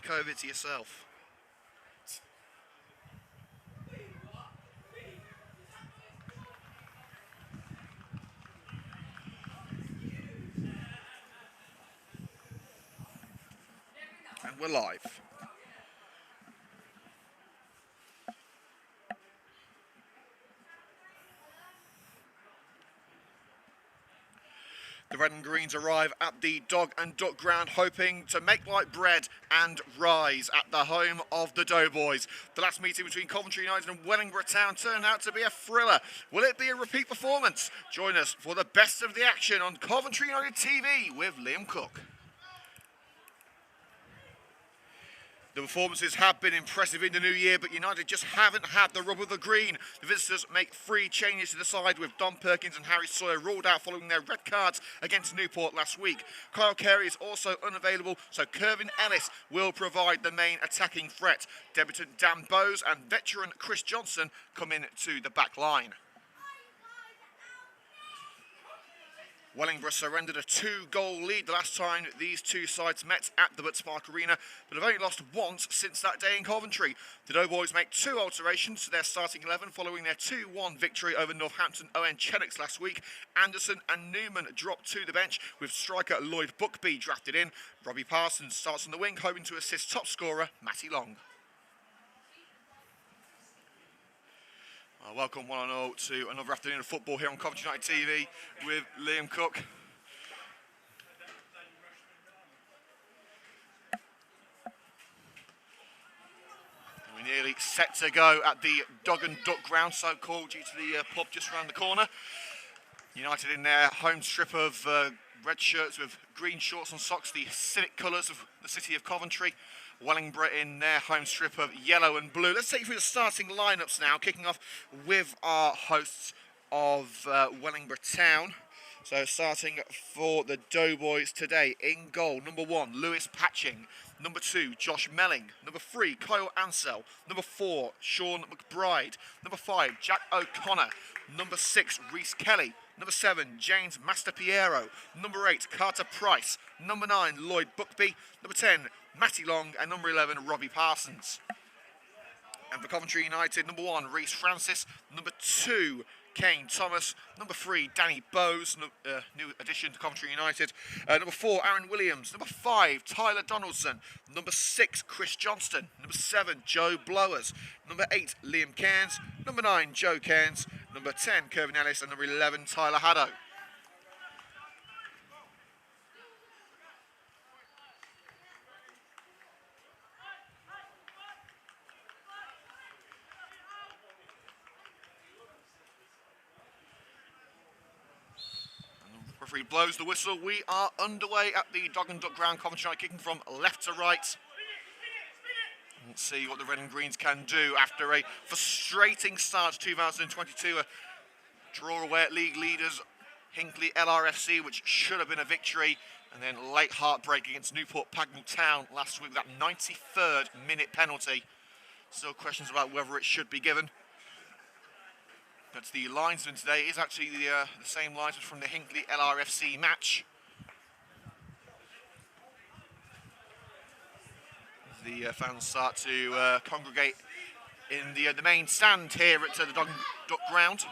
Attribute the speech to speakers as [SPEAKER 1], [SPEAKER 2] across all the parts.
[SPEAKER 1] COVID to yourself. And we're live. The red and greens arrive at the Dog and Duck Groun, hoping to make like bread and rise at the home of the Doughboys. The last meeting between Coventry United and Wellingborough Town turned out to be a thriller. Will it be a repeat performance? Join us for the best of the action on Coventry United TV with Liam Cook. The performances have been impressive in the new year, but United just haven't had the rub of the green. The visitors make 3 changes to the side, with Don Perkins and Harry Sawyer ruled out following their red cards against Newport last week. Kyle Carey is also unavailable, so Kevin Ellis will provide the main attacking threat. Debutant Dan Bowes and veteran Chris Johnson come in to the back line. Wellingborough surrendered a 2-goal lead the last time these two sides met at the Butts Park Arena, but have only lost once since that day in Coventry. The Doughboys make 2 alterations to their starting 11 following their 2-1 victory over Northampton Owen Chennicks last week. Anderson and Newman dropped to the bench, with striker Lloyd Buckby drafted in. Robbie Parsons starts on the wing, hoping to assist top scorer Matty Long. Welcome one and all to another afternoon of football here on Coventry United TV with Liam Cook. We're nearly set to go at the Dog and Duck Groun, so called due to the pub just around the corner. United in their home strip of red shirts with green shorts and socks, the civic colours of the city of Coventry. Wellingborough in their home strip of yellow and blue. Let's take you through the starting lineups now, kicking off with our hosts of Wellingborough Town. So starting for the Doughboys today, in goal, number 1, Lewis Patching. Number 2, Josh Melling. Number 3, Kyle Ansell. Number 4, Sean McBride. Number 5, Jack O'Connor. Number 6, Reese Kelly. Number 7, James Masterpiero. Number 8, Carter Price. Number 9, Lloyd Buckby. Number 10, Matty Long. And number 11, Robbie Parsons. And for Coventry United, number 1, Reese Francis. Number 2, Kane Thomas. Number 3, Danny Bowes, new addition to Coventry United. Number 4, Aaron Williams. Number 5, Tyler Donaldson. Number 6, Chris Johnston. Number 7, Joe Blowers. Number 8, Liam Cairns. Number 9, Joe Cairns. Number 10, Kevin Ellis. And number 11, Tyler Haddow. Referee blows the whistle. We are underway at the Dog and Duck Groun. Coventry United kicking from left to right. Let's see what the red and greens can do after a frustrating start to 2022. A draw away at league leaders Hinckley LRFC, which should have been a victory, and then late heartbreak against Newport Pagnell Town last week with that 93rd minute penalty. Still questions about whether it should be given. But the linesman today is actually the same linesman from the Hinckley LRFC match. The fans start to congregate in the main stand here at the Dog and Duck Ground.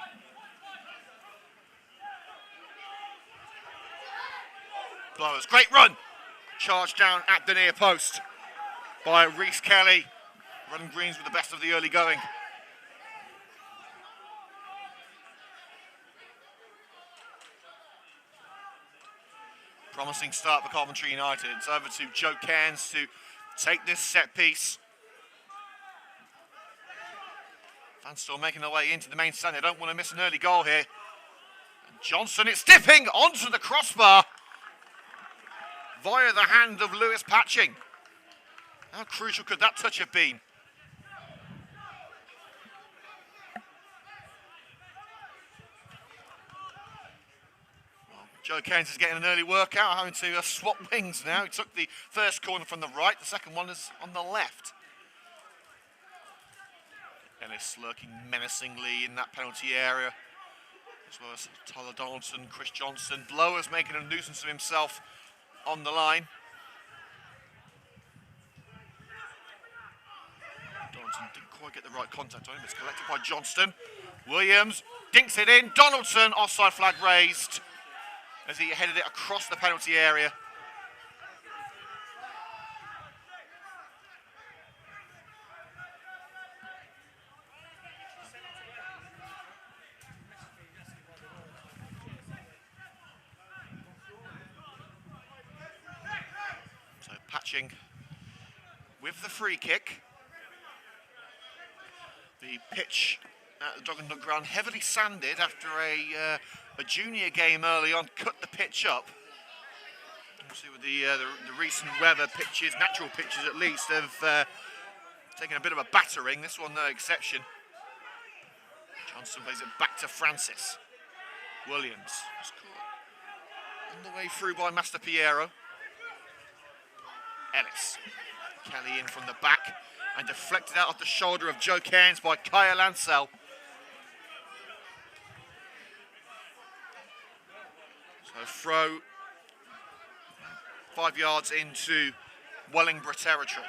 [SPEAKER 1] Blowers, great run! Charged down at the near post by Reese Kelly. Red and greens with the best of the early going. Promising start for Coventry United. It's over to Joe Cairns to take this set piece. Fans still making their way into the main stand. They don't want to miss an early goal here. And Johnson is dipping onto the crossbar via the hand of Lewis Patching. How crucial could that touch have been? Joe Cairns is getting an early workout, having to swap wings now. He took the first corner from the right, the second one is on the left. Ellis lurking menacingly in that penalty area, as well as Tyler Donaldson, Chris Johnson. Blowers making a nuisance of himself on the line. quite get the right contact on him. It's collected by Johnston. Williams dinks it in. Donaldson, offside flag raised as he headed it across the penalty area. So Patching with the free kick. The pitch at the Dog And Duck Groun heavily sanded after a junior game early on, cut the pitch up. Obviously with the recent weather, pitches, natural pitches at least, have taken a bit of a battering. This one no exception. Johnson plays it back to Francis. Williams was caught on the way through by Master Piero. Ellis. Kelly in from the back and deflected out off the shoulder of Joe Cairns by Kyle Ansell. So throw 5 yards into Wellingborough territory.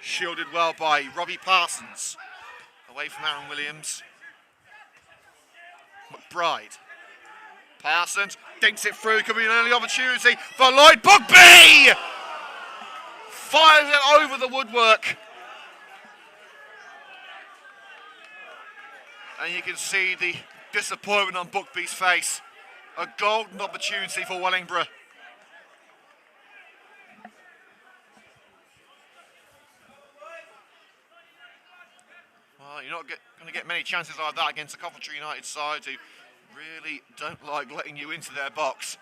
[SPEAKER 1] Shielded well by Robbie Parsons. Away from Aaron Williams. McBride. Parsons dinks it through. Could be an early opportunity for Lloyd Bugby! Fires it over the woodwork. And you can see the disappointment on Bugby's face. A golden opportunity for Wellingborough. Well, you're not going to get many chances like that against the Coventry United side who really don't like letting you into their box.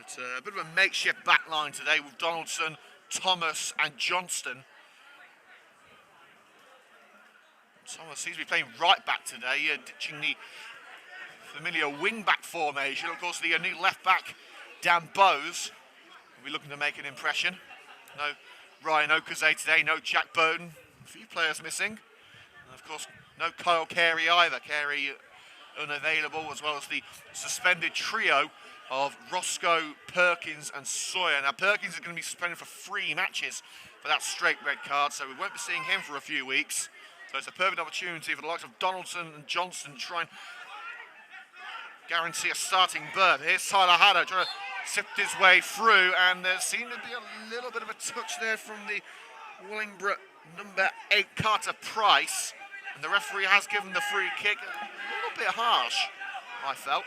[SPEAKER 1] It's a bit of a makeshift back line today with Donaldson, Thomas and Johnston. Thomas seems to be playing right back today, ditching the familiar wing-back formation. Of course, the new left-back, Dan Bowes, will be looking to make an impression. No Ryan Okaze today, no Jack Bowden. A few players missing. And of course, no Kyle Carey either. Carey unavailable, as well as the suspended trio of Roscoe, Perkins and Sawyer. Now, Perkins is going to be suspended for 3 matches for that straight red card, so we won't be seeing him for a few weeks. So it's a perfect opportunity for the likes of Donaldson and Johnston to try and guarantee a starting berth. Here's Tyler Haddow trying to sift his way through, and there seemed to be a little bit of a touch there from the Wellingborough number 8 Carter Price, and the referee has given the free kick. A little bit harsh, I felt.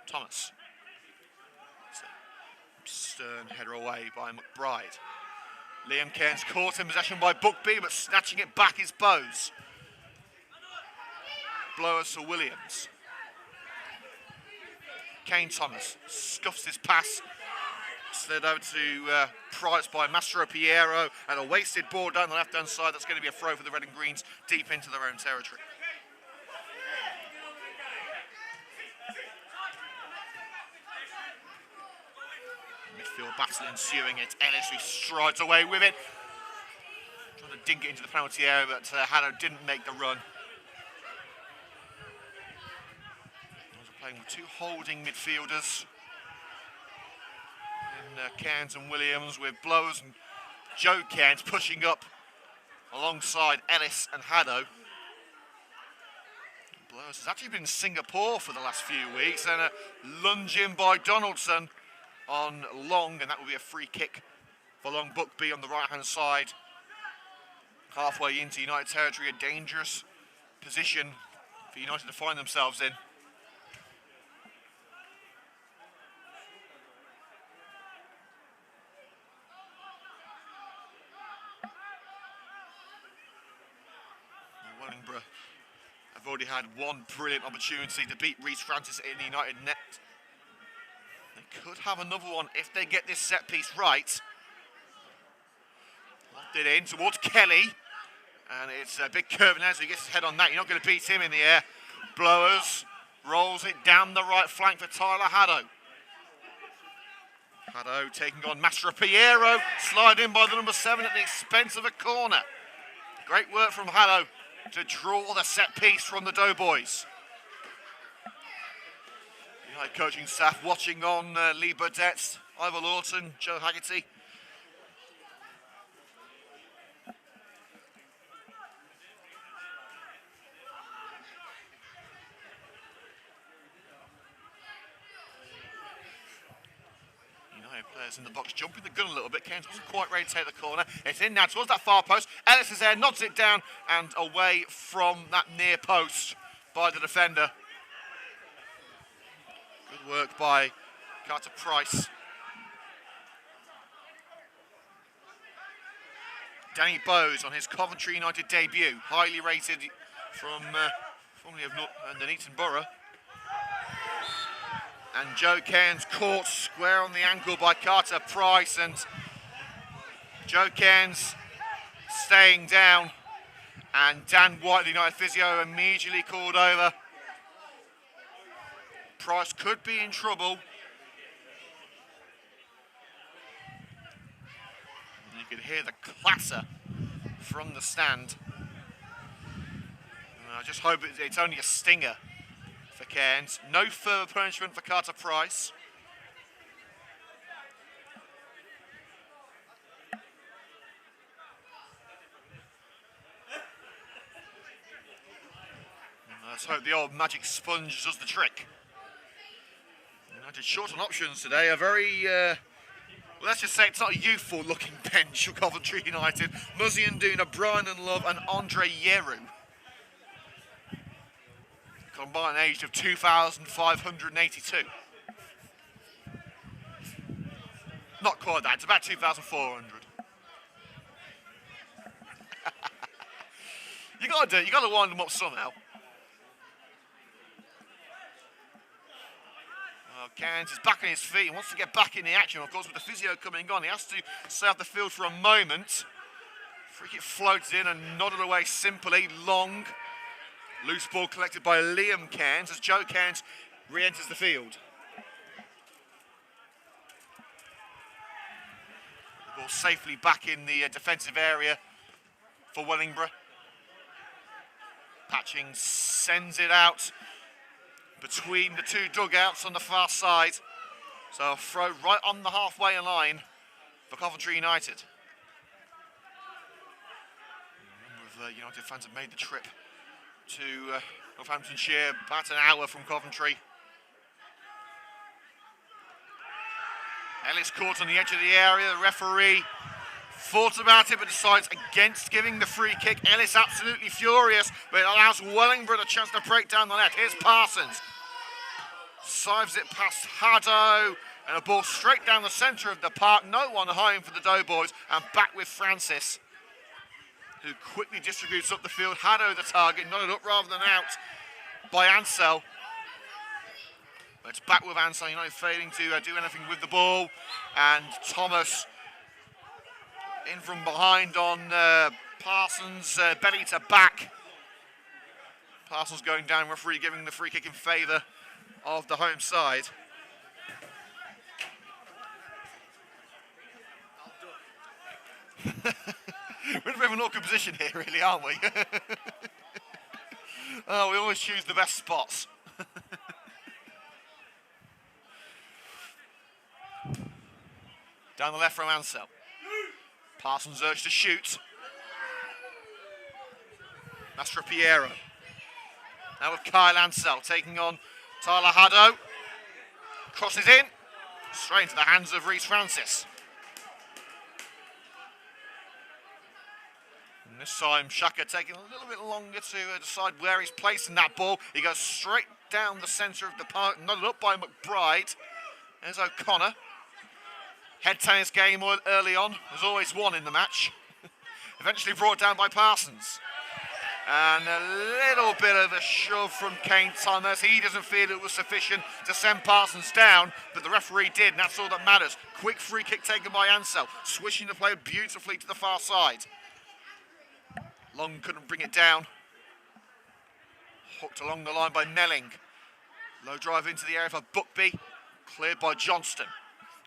[SPEAKER 1] Thomas. Stern header away by McBride. Liam Cairns caught in possession by Bugby, but snatching it back is Bowes. Blowers for Williams. Kane Thomas scuffs his pass. Slid over to Price by Mastro Piero, and a wasted ball down the left-hand side. That's going to be a throw for the Red and Greens deep into their own territory. Midfield battle ensuing. It's Ellis who strides away with it. Trying to dink it into the penalty area, but Haddow didn't make the run. Playing with 2 holding midfielders in Cairns and Williams, with Blowers and Joe Cairns pushing up alongside Ellis and Haddow. Blowers has actually been in Singapore for the last few weeks, and a lunge in by Donaldson on Long, and that will be a free kick for Long Bugby on the right-hand side. Halfway into United territory, a dangerous position for United to find themselves in. Wellingborough have already had one brilliant opportunity to beat Reece Francis in the United net. They could have another one if they get this set piece right. Locked it in towards Kelly, and it's a big curve now, so he gets his head on that. You're not going to beat him in the air. Blowers rolls it down the right flank for Tyler Haddow. Haddow taking on Mastro Piero, slide in by the number 7 at the expense of a corner. Great work from Haddow to draw the set piece from the Doughboys. United coaching staff watching on Lee Burdett, Ivor Lawton, Joe Haggerty. Players in the box jumping the gun a little bit. Cairns wasn't quite ready to take the corner. It's in now towards that far post. Ellis is there, nods it down and away from that near post by the defender. Good work by Carter Price. Danny Bowes on his Coventry United debut. Highly rated from formerly of Nuneaton Borough. And Joe Cairns caught square on the ankle by Carter Price, and Joe Cairns staying down, and Dan White, the United physio, immediately called over. Price could be in trouble. And you could hear the clatter from the stand. And I just hope it's only a stinger for Cairns. No further punishment for Carter Price. Let's hope the old magic sponge does the trick. United short on options today. A very, well, let's just say it's not a youthful looking bench for Coventry United. Muzzy and Duna, Brian and Love and Andre Yeru. Combined age of 2,582. Not quite that, it's about 2,400. You gotta do it, you gotta wind them up somehow. Well, Cairns is back on his feet and wants to get back in the action. Of course, with the physio coming on, he has to stay off the field for a moment. Free kick floats in and nodded away simply, long. Loose ball collected by Liam Cairns as Joe Cairns re-enters the field. The ball safely back in the defensive area for Wellingborough. Patching sends it out between the two dugouts on the far side. So a throw right on the halfway line for Coventry United. A number of United fans have made the trip to Northamptonshire, about an hour from Coventry. Ellis caught on the edge of the area. The referee thought about it but decides against giving the free kick. Ellis absolutely furious, but it allows Wellingborough the chance to break down the net. Here's Parsons. Sives it past Haddo, and a ball straight down the centre of the park. No one home for the Doughboys, and back with Francis, who quickly distributes up the field. Haddo the target, nodded up rather than out by Ansell. But it's back with Ansell, failing to do anything with the ball. And Thomas in from behind on Parsons, belly to back. Parsons going down, referee giving the free kick in favour of the home side. We're in a bit of an awkward position here, really, aren't we? Oh, we always choose the best spots. Down the left from Ansell. Parsons urged to shoot. Mastro Piero. Now with Kyle Ansell taking on Tyler Haddo. Crosses in. Straight into the hands of Reece Francis. And this time Shaka taking a little bit longer to decide where he's placing that ball. He goes straight down the centre of the park, nodded up by McBride. There's O'Connor. Head tennis game early on. There's always one in the match. Eventually brought down by Parsons. And a little bit of a shove from Kane Thomas. He doesn't feel it was sufficient to send Parsons down, but the referee did, and that's all that matters. Quick free kick taken by Ansell, swishing the play beautifully to the far side. Long couldn't bring it down. Hooked along the line by Melling. Low drive into the area for Buckby. Cleared by Johnston.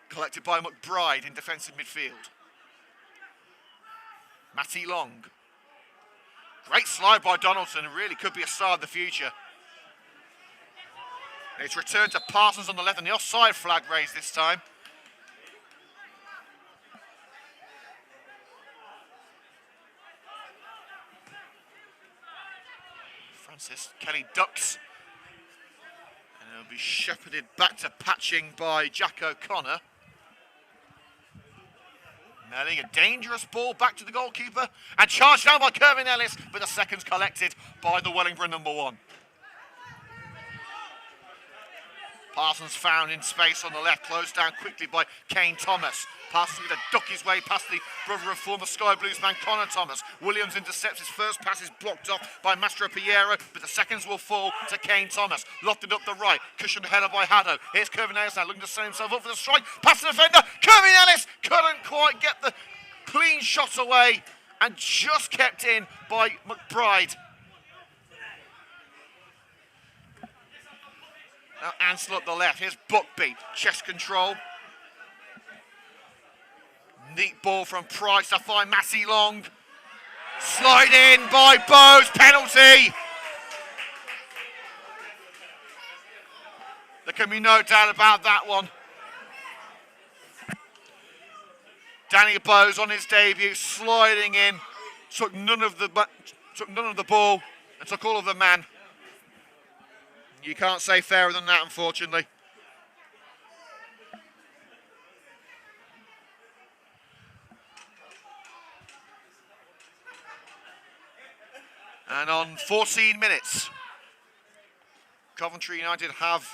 [SPEAKER 1] Collected by McBride in defensive midfield. Matty Long. Great slide by Donaldson. Really could be a star of the future. It's returned to Parsons on the left and the offside flag raised this time. Francis Kelly ducks. And it'll be shepherded back to patching by Jack O'Connor. Melling a dangerous ball back to the goalkeeper and charged down by Kervin Ellis, but the seconds collected by the Wellingborough number 1. Parsons found in space on the left, closed down quickly by Kane Thomas. Parsons going to duck his way past the brother of former Sky Blues man Connor Thomas. Williams intercepts his first pass, is blocked off by Mastro Piero, but the seconds will fall to Kane Thomas. Lofted up the right, cushioned header by Haddo. Here's Kervin Ellis now looking to set himself up for the strike. Past the defender, Kervin Ellis couldn't quite get the clean shot away and just kept in by McBride. Now Ansel up the left, here's Buckby, chest control. Neat ball from Price to find Massey Long. Slide in by Bowes, penalty. There can be no doubt about that one. Danny Bowes on his debut, sliding in, took none of the ball and took all of the man. You can't say fairer than that, unfortunately. And on 14 minutes, Coventry United have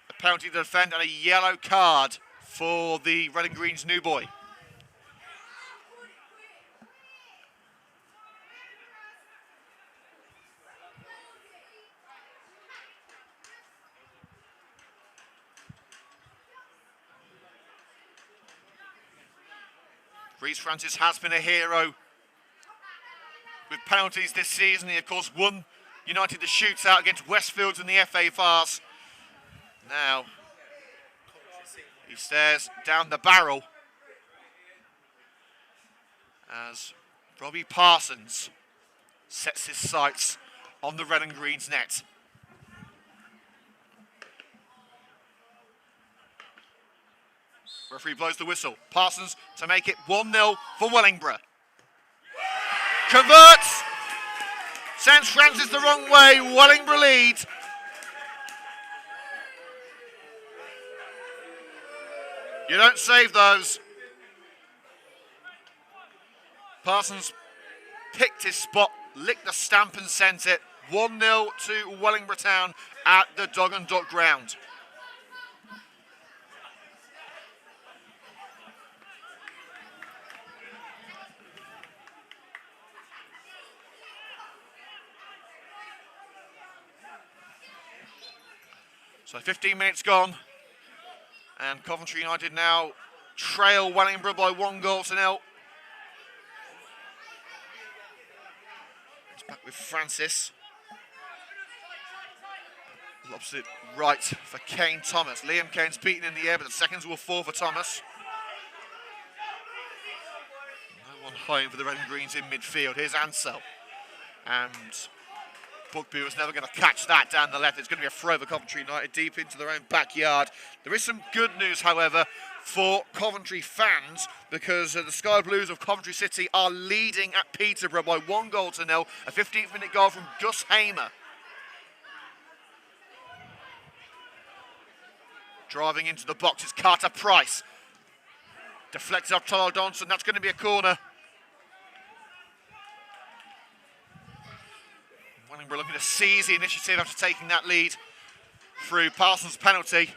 [SPEAKER 1] a penalty to defend and a yellow card for the Red and Green's new boy. Reece Francis has been a hero with penalties this season. He, of course, won United the shootout against Westfields in the FA Vars. Now, he stares down the barrel as Robbie Parsons sets his sights on the Red and Green's net. Referee blows the whistle. Parsons to make it 1-0 for Wellingborough. Converts. Sends Francis the wrong way. Wellingborough leads. You don't save those. Parsons picked his spot, licked the stamp and sent it. 1-0 to Wellingborough Town at the Dog And Duck Groun. So 15 minutes gone, and Coventry United now trail Wellingborough by 1-0. It's back with Francis. Lobs it right for Kane Thomas. Liam Kane's beaten in the air, but the seconds will fall for Thomas. No one home for the Red and Greens in midfield. Here's Ansel. And Buckby was never going to catch that down the left. It's going to be a throw for Coventry United deep into their own backyard. There is some good news, however, for Coventry fans, because the Sky Blues of Coventry City are leading at Peterborough by 1-0. A 15th minute goal from Gus Hamer. Driving into the box is Carter Price. Deflected off Tolo Donson. That's going to be a corner. Wellingborough looking to seize the initiative after taking that lead through Parsons' penalty.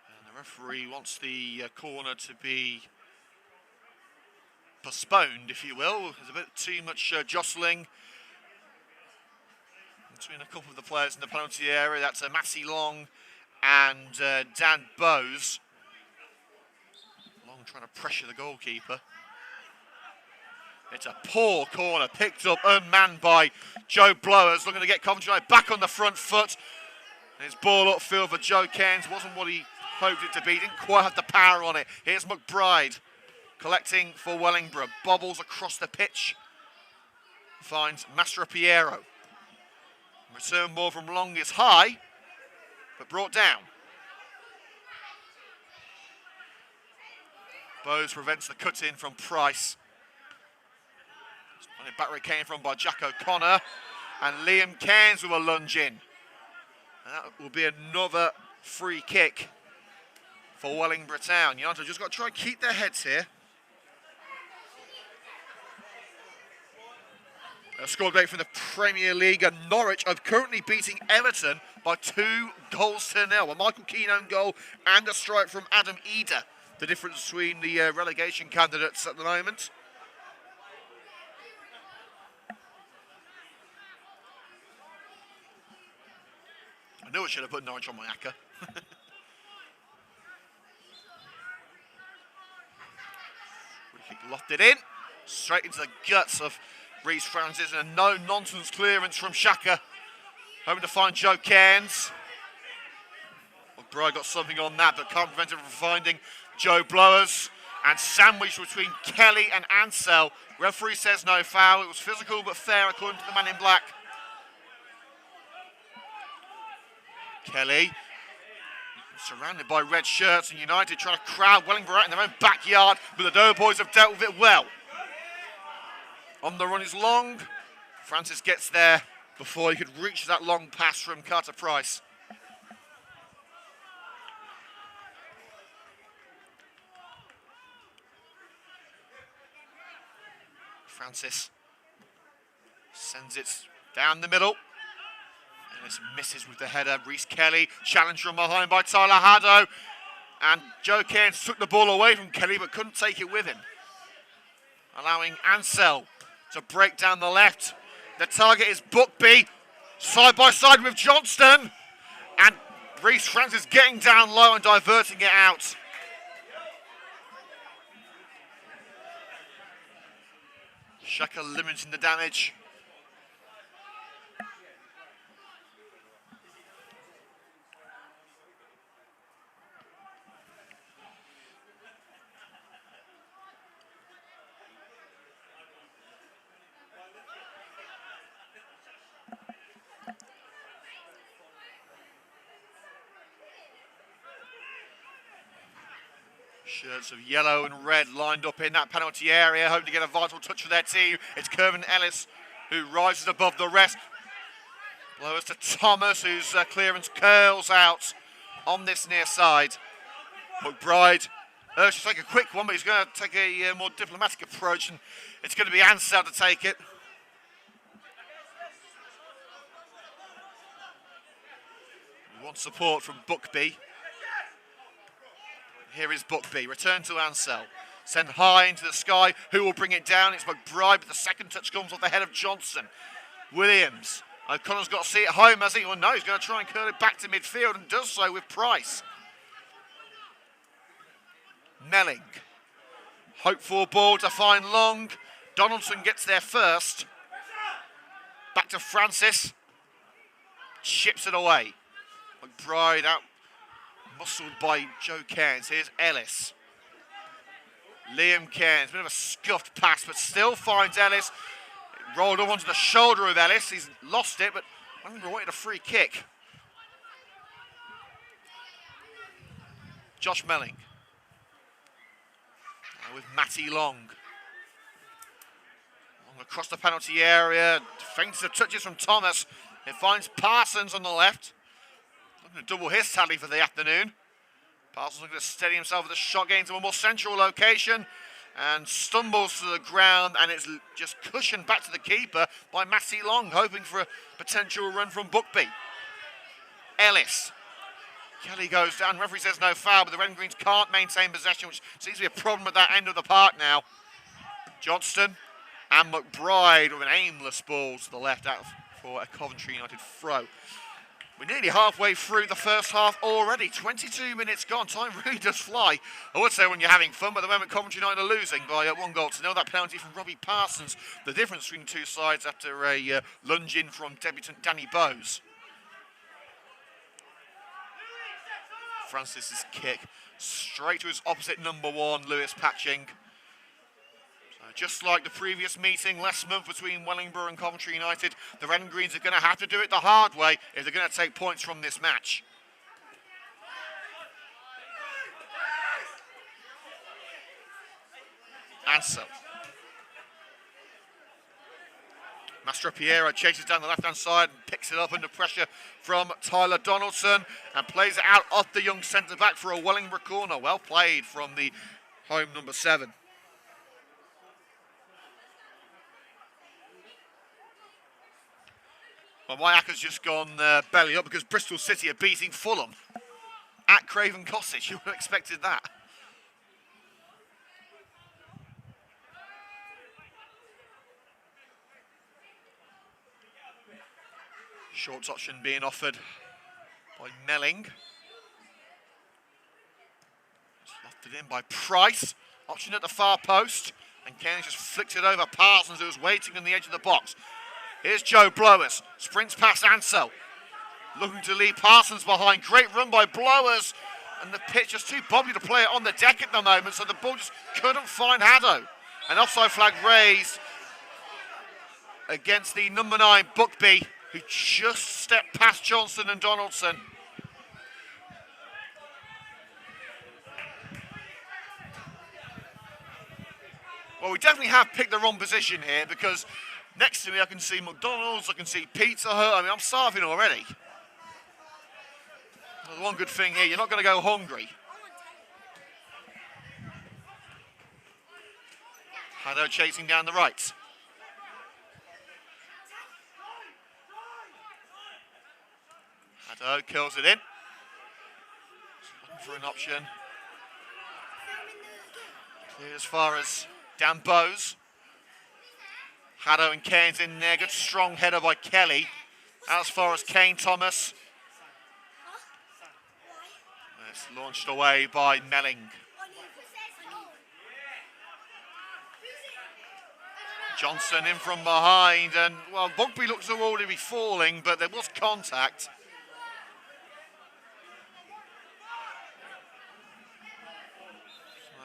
[SPEAKER 1] And the referee wants the corner to be postponed, if you will. There's a bit too much jostling between a couple of the players in the penalty area. That's Massey Long and Dan Bowes. Long trying to pressure the goalkeeper. It's a poor corner, picked up, unmanned by Joe Blowers, looking to get Coventry back on the front foot. And his ball upfield for Joe Cairns wasn't what he poked it to be, didn't quite have the power on it. Here's McBride collecting for Wellingborough, bobbles across the pitch, finds Mastro Piero. Return ball from long is high, but brought down. Bowes prevents the cut-in from Price. And it back where it came from by Jack O'Connor. And Liam Cairns with a lunge in. And that will be another free kick for Wellingborough Town. United just got to try and keep their heads here. A score update from the Premier League, and Norwich are currently beating Everton by 2-0. A Michael Keane own goal and a strike from Adam Eder. The difference between the relegation candidates at the moment. I knew I should have put Norwich on my acca. Free kick lofted in, straight into the guts of Reece Francis, and a no-nonsense clearance from Shaka. Hoping to find Joe Cairns. McBride got something on that, but can't prevent him from finding Joe Blowers. And sandwiched between Kelly and Ansell. Referee says no foul. It was physical but fair according to the man in black. Kelly, surrounded by red shirts, and United trying to crowd Wellingborough out in their own backyard, but the Doughboys have dealt with it well. On the run is Long. Francis gets there before he could reach that long pass from Carter Price. Francis sends it down the middle. And this misses with the header. Reece Kelly challenged from behind by Tyler Haddo. And Joe Cairns took the ball away from Kelly but couldn't take it with him, allowing Ansell to break down the left. The target is Buckby, side by side with Johnston. And Reece Francis getting down low and diverting it out. Shaka limiting the damage. Shirts of yellow and red lined up in that penalty area, hoping to get a vital touch for their team. It's Kervin Ellis who rises above the rest. Blows to Thomas, whose clearance curls out on this near side. McBride urged to take a quick one, but he's going to take a more diplomatic approach, and it's going to be Ansell to take it. We want support from Buckby. Here is Buckby, return to Ansell. Sent high into the sky, who will bring it down? It's McBride, but the second touch comes off the head of Johnson. Williams, O'Connor's got to see it home, has he? Well, no, he's going to try and curl it back to midfield, and does so with Price. Melling, hope for ball to find Long. Donaldson gets there first. Back to Francis. Chips it away. McBride out. Muscled by Joe Cairns. Here's Ellis. Liam Cairns. Bit of a scuffed pass, but still finds Ellis. It rolled up onto the shoulder of Ellis. He's lost it, but I remember wanted a free kick. Josh Melling. With Matty Long. Long across the penalty area. Defensive touches from Thomas. It finds Parsons on the left. Looking to double his tally for the afternoon. Parsons looking to steady himself with a shot, getting to a more central location and stumbles to the ground, and it's just cushioned back to the keeper by Matty Long, hoping for a potential run from Buckby. Ellis. Kelly goes down. Referee says no foul, but the Red and Greens can't maintain possession, which seems to be a problem at that end of the park now. Johnston and McBride with an aimless ball to the left out for a Coventry United throw. We're nearly halfway through the first half already. 22 minutes gone. Time really does fly. I would say when you're having fun, but at the moment Coventry United are losing by 1-0. That penalty from Robbie Parsons. The difference between the two sides after a lunge in from debutant Danny Bowes. Francis's kick straight to his opposite number one, Lewis Patching. So just like the previous meeting last month between Wellingborough and Coventry United, the Red and Greens are going to have to do it the hard way if they're going to take points from this match. Ansel. Mastro Piero chases down the left-hand side and picks it up under pressure from Tyler Donaldson and plays it out off the young centre-back for a Wellingborough corner. Well played from the home number 7. Well, my acca's just gone belly up because Bristol City are beating Fulham at Craven Cottage. You would have expected that. Short option being offered by Melling. Lofted in by Price. Option at the far post. And Kenny just flicked it over Parsons, who was waiting on the edge of the box. Here's Joe Blowers. Sprints past Ansel. Looking to leave Parsons behind. Great run by Blowers. And the pitch just too bobbly to play it on the deck at the moment, so the ball just couldn't find Haddo. An offside flag raised against the number 9, Buckby, who just stepped past Johnson and Donaldson. Well, we definitely have picked the wrong position here because next to me I can see McDonald's, I can see Pizza Hut. I mean, I'm starving already. Well, the one good thing here, you're not going to go hungry. Haddo chasing down the right. Haddo kills it in. Looking for an option. Clear as far as Dan Bowes. Haddo and Kane's in there. Good strong header by Kelly. Out as far as Kane Thomas. It's launched away by Melling. Johnson in from behind, and well, Buckby looks to already be falling, but there was contact. So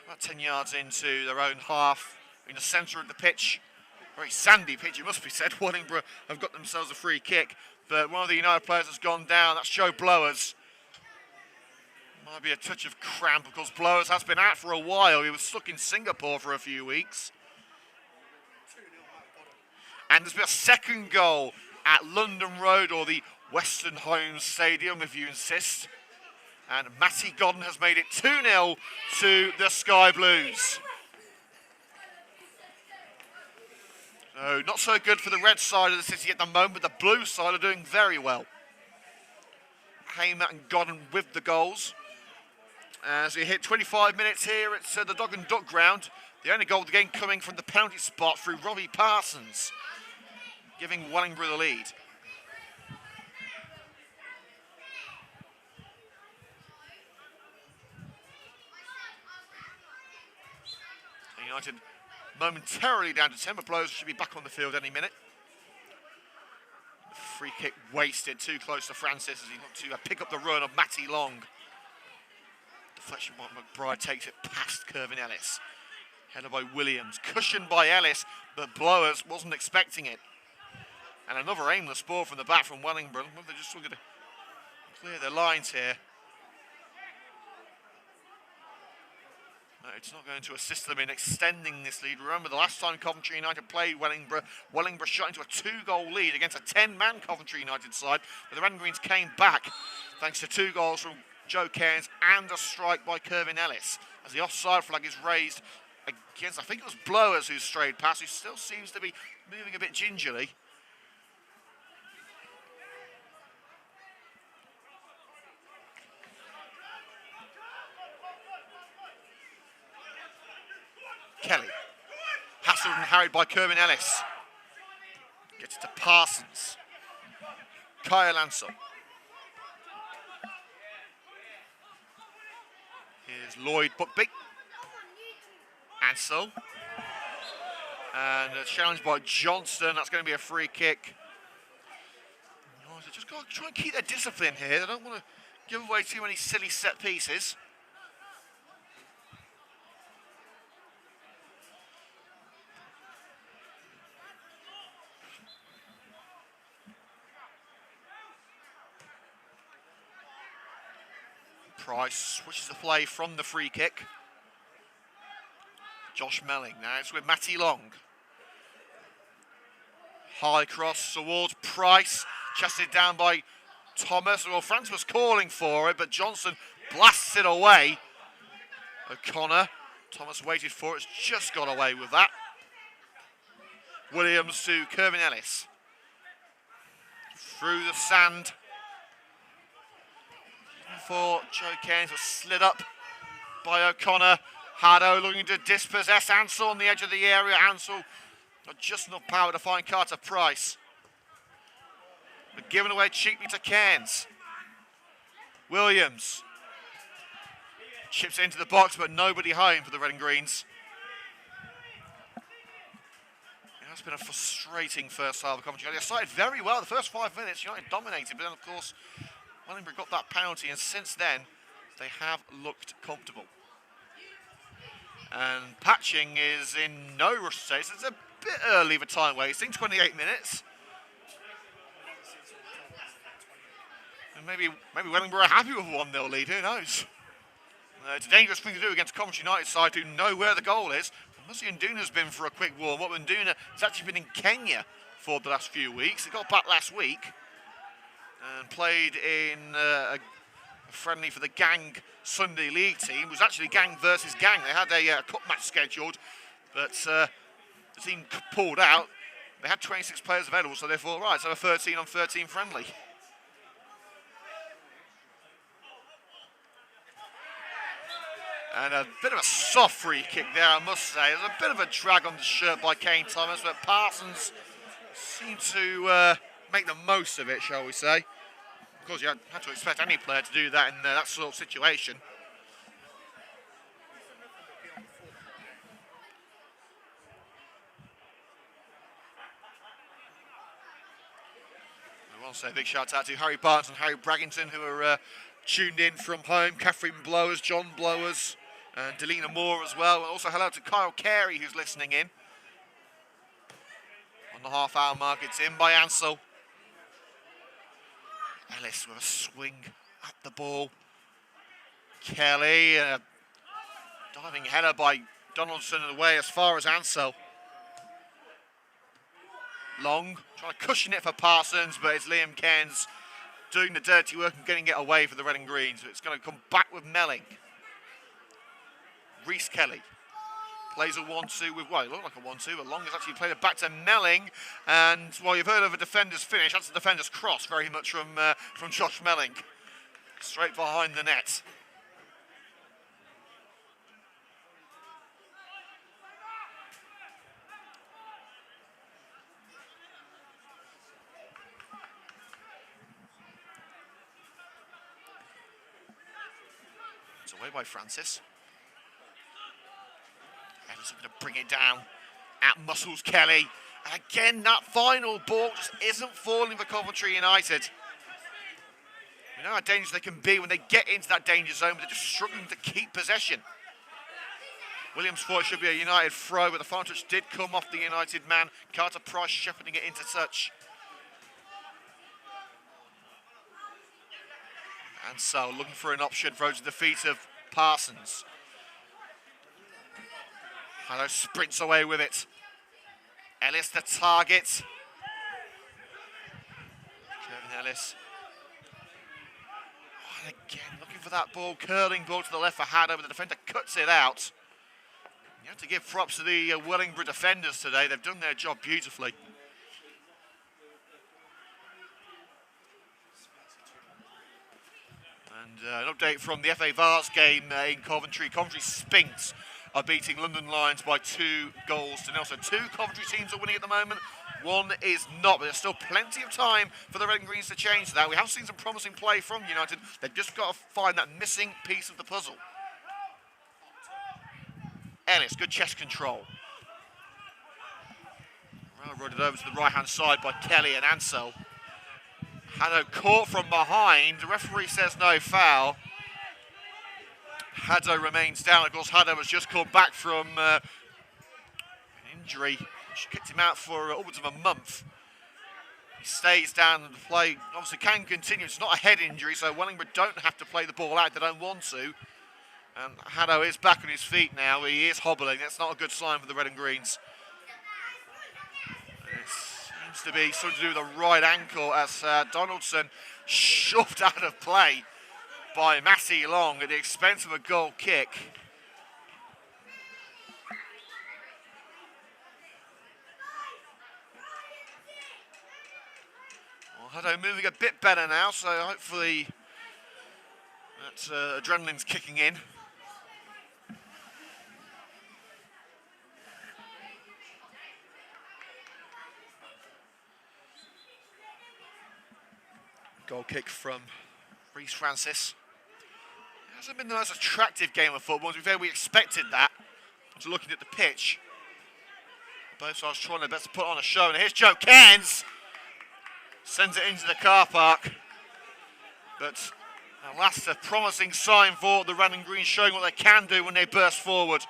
[SPEAKER 1] about 10 yards into their own half, in the centre of the pitch. Very sandy pitch, it must be said. Wellingborough have got themselves a free kick, but one of the United players has gone down. That's Joe Blowers. Might be a touch of cramp because Blowers has been out for a while. He was stuck in Singapore for a few weeks. And there's been a second goal at London Road, or the Western Homes Stadium, if you insist. And Matty Godden has made it 2-0 to the Sky Blues. So not so good for the red side of the city at the moment, but the blue side are doing very well. Hamer and Godden with the goals. As we hit 25 minutes here at the Dog and Duck Groun, the only goal of the game coming from the penalty spot through Robbie Parsons, giving Wellingborough the lead. United momentarily down to 10, but Blowers should be back on the field any minute. The free kick wasted, too close to Francis as he looked to pick up the run of Matty Long. Deflection by McBride takes it past Kirvin Ellis. Headed by Williams, cushioned by Ellis, but Blowers wasn't expecting it. And another aimless ball from the back from Wellingborough. They're just looking to clear their lines here. No, it's not going to assist them in extending this lead. Remember, the last time Coventry United played Wellingborough, Wellingborough shot into a 2-goal lead against a 10-man Coventry United side. But the Red and Greens came back thanks to 2 goals from Joe Cairns and a strike by Kirvin Ellis. As the offside flag is raised against, I think it was Blowers who strayed past, who still seems to be moving a bit gingerly. Kelly, hassled and harried by Kirvin Ellis. Gets it to Parsons. Kyle Ansel. Here's Lloyd Buckby. Ansel. And a challenge by Johnston. That's going to be a free kick. Just got to try and keep their discipline here. They don't want to give away too many silly set pieces. Price switches the play from the free kick. Josh Melling, now it's with Matty Long. High cross towards Price, chested down by Thomas. Well, France was calling for it, but Johnson blasts it away. O'Connor, Thomas waited for it, has just got away with that. Williams to Kervin Ellis. Through the sand. For Joe Cairns was slid up by O'Connor. Haddo looking to dispossess Ansell on the edge of the area. Ansell not just enough power to find Carter Price. But given away cheaply to Cairns. Williams chips into the box, but nobody home for the Red and Greens. It's been a frustrating first half of Coventry. They started very well. The first 5 minutes, United dominated, but then of course Wellingborough got that penalty, and since then they have looked comfortable. And Patching is in no rush to say, so it's a bit early for time wasting, 28 minutes. And maybe Wellingborough are happy with a 1-0 lead, who knows? It's a dangerous thing to do against Coventry United side who know where the goal is. Musi Nduna's been for a quick warm-up. Nduna has actually been in Kenya for the last few weeks. He got back last week and played in a friendly for the Gang Sunday League team. It was actually Gang versus Gang. They had a cup match scheduled, but the team pulled out. They had 26 players available, so they thought, right, so a 13-on-13 friendly. And a bit of a soft free kick there, I must say. There's a bit of a drag on the shirt by Kane Thomas, but Parsons seemed to make the most of it, shall we say. Of course, you had to expect any player to do that in that sort of situation. I want to say a big shout out to Harry Barnes and Harry Braggington, who are tuned in from home. Catherine Blowers, John Blowers, and Delina Moore as well. And also hello to Kyle Carey, who's listening in. On the half-hour mark, it's in by Ansell. Ellis with a swing at the ball. Kelly, diving header by Donaldson away as far as Ansell. Long, trying to cushion it for Parsons, but it's Liam Cairns doing the dirty work and getting it away for the Red and Green. So it's going to come back with Melling. Reese Kelly plays a 1-2 with, well, it looked like a 1-2, but Long has actually played it back to Melling. And, well, you've heard of a defender's finish. That's a defender's cross, very much from Josh Melling. Straight behind the net. It's away by Francis. Ellis going to bring it down at Muscles Kelly. And again, that final ball just isn't falling for Coventry United. We know how dangerous they can be when they get into that danger zone, but they're just struggling to keep possession. Williams thought it should be a United throw, but the final touch did come off the United man. Carter Price shepherding it into touch. And so, looking for an option, throws to the feet of Parsons. Hello sprints away with it. Ellis the target. Kevin Ellis. Oh, and again, looking for that ball, curling ball to the left for Haddo, but the defender cuts it out. You have to give props to the Wellingborough defenders today. They've done their job beautifully. And an update from the FA Vars game in Coventry. Coventry Spinks are beating London Lions by 2 goals to nil. So 2 Coventry teams are winning at the moment. 1 is not, but there's still plenty of time for the Red and Greens to change that. We have seen some promising play from United. They've just got to find that missing piece of the puzzle. Ellis, good chest control. Railroaded over to the right-hand side by Kelly and Ansell. Haddo caught from behind. The referee says no foul. Haddo remains down. Of course, Haddo has just come back from an injury. She kicked him out for upwards of a month. He stays down and the play obviously can continue. It's not a head injury, so Wellingborough don't have to play the ball out. They don't want to. And Haddo is back on his feet now. He is hobbling. That's not a good sign for the Red and Greens. It seems to be something to do with the right ankle as Donaldson shoved out of play by Matty Long at the expense of a goal kick. Well, Haddo moving a bit better now, so hopefully that adrenaline's kicking in. Goal kick from Reece Francis. It hasn't been the most attractive game of football. To be fair, we expected that. After looking at the pitch, both sides trying their best to put on a show. And here's Joe Cairns. Sends it into the car park. But alas, a promising sign for the Red and Green, showing what they can do when they burst forward.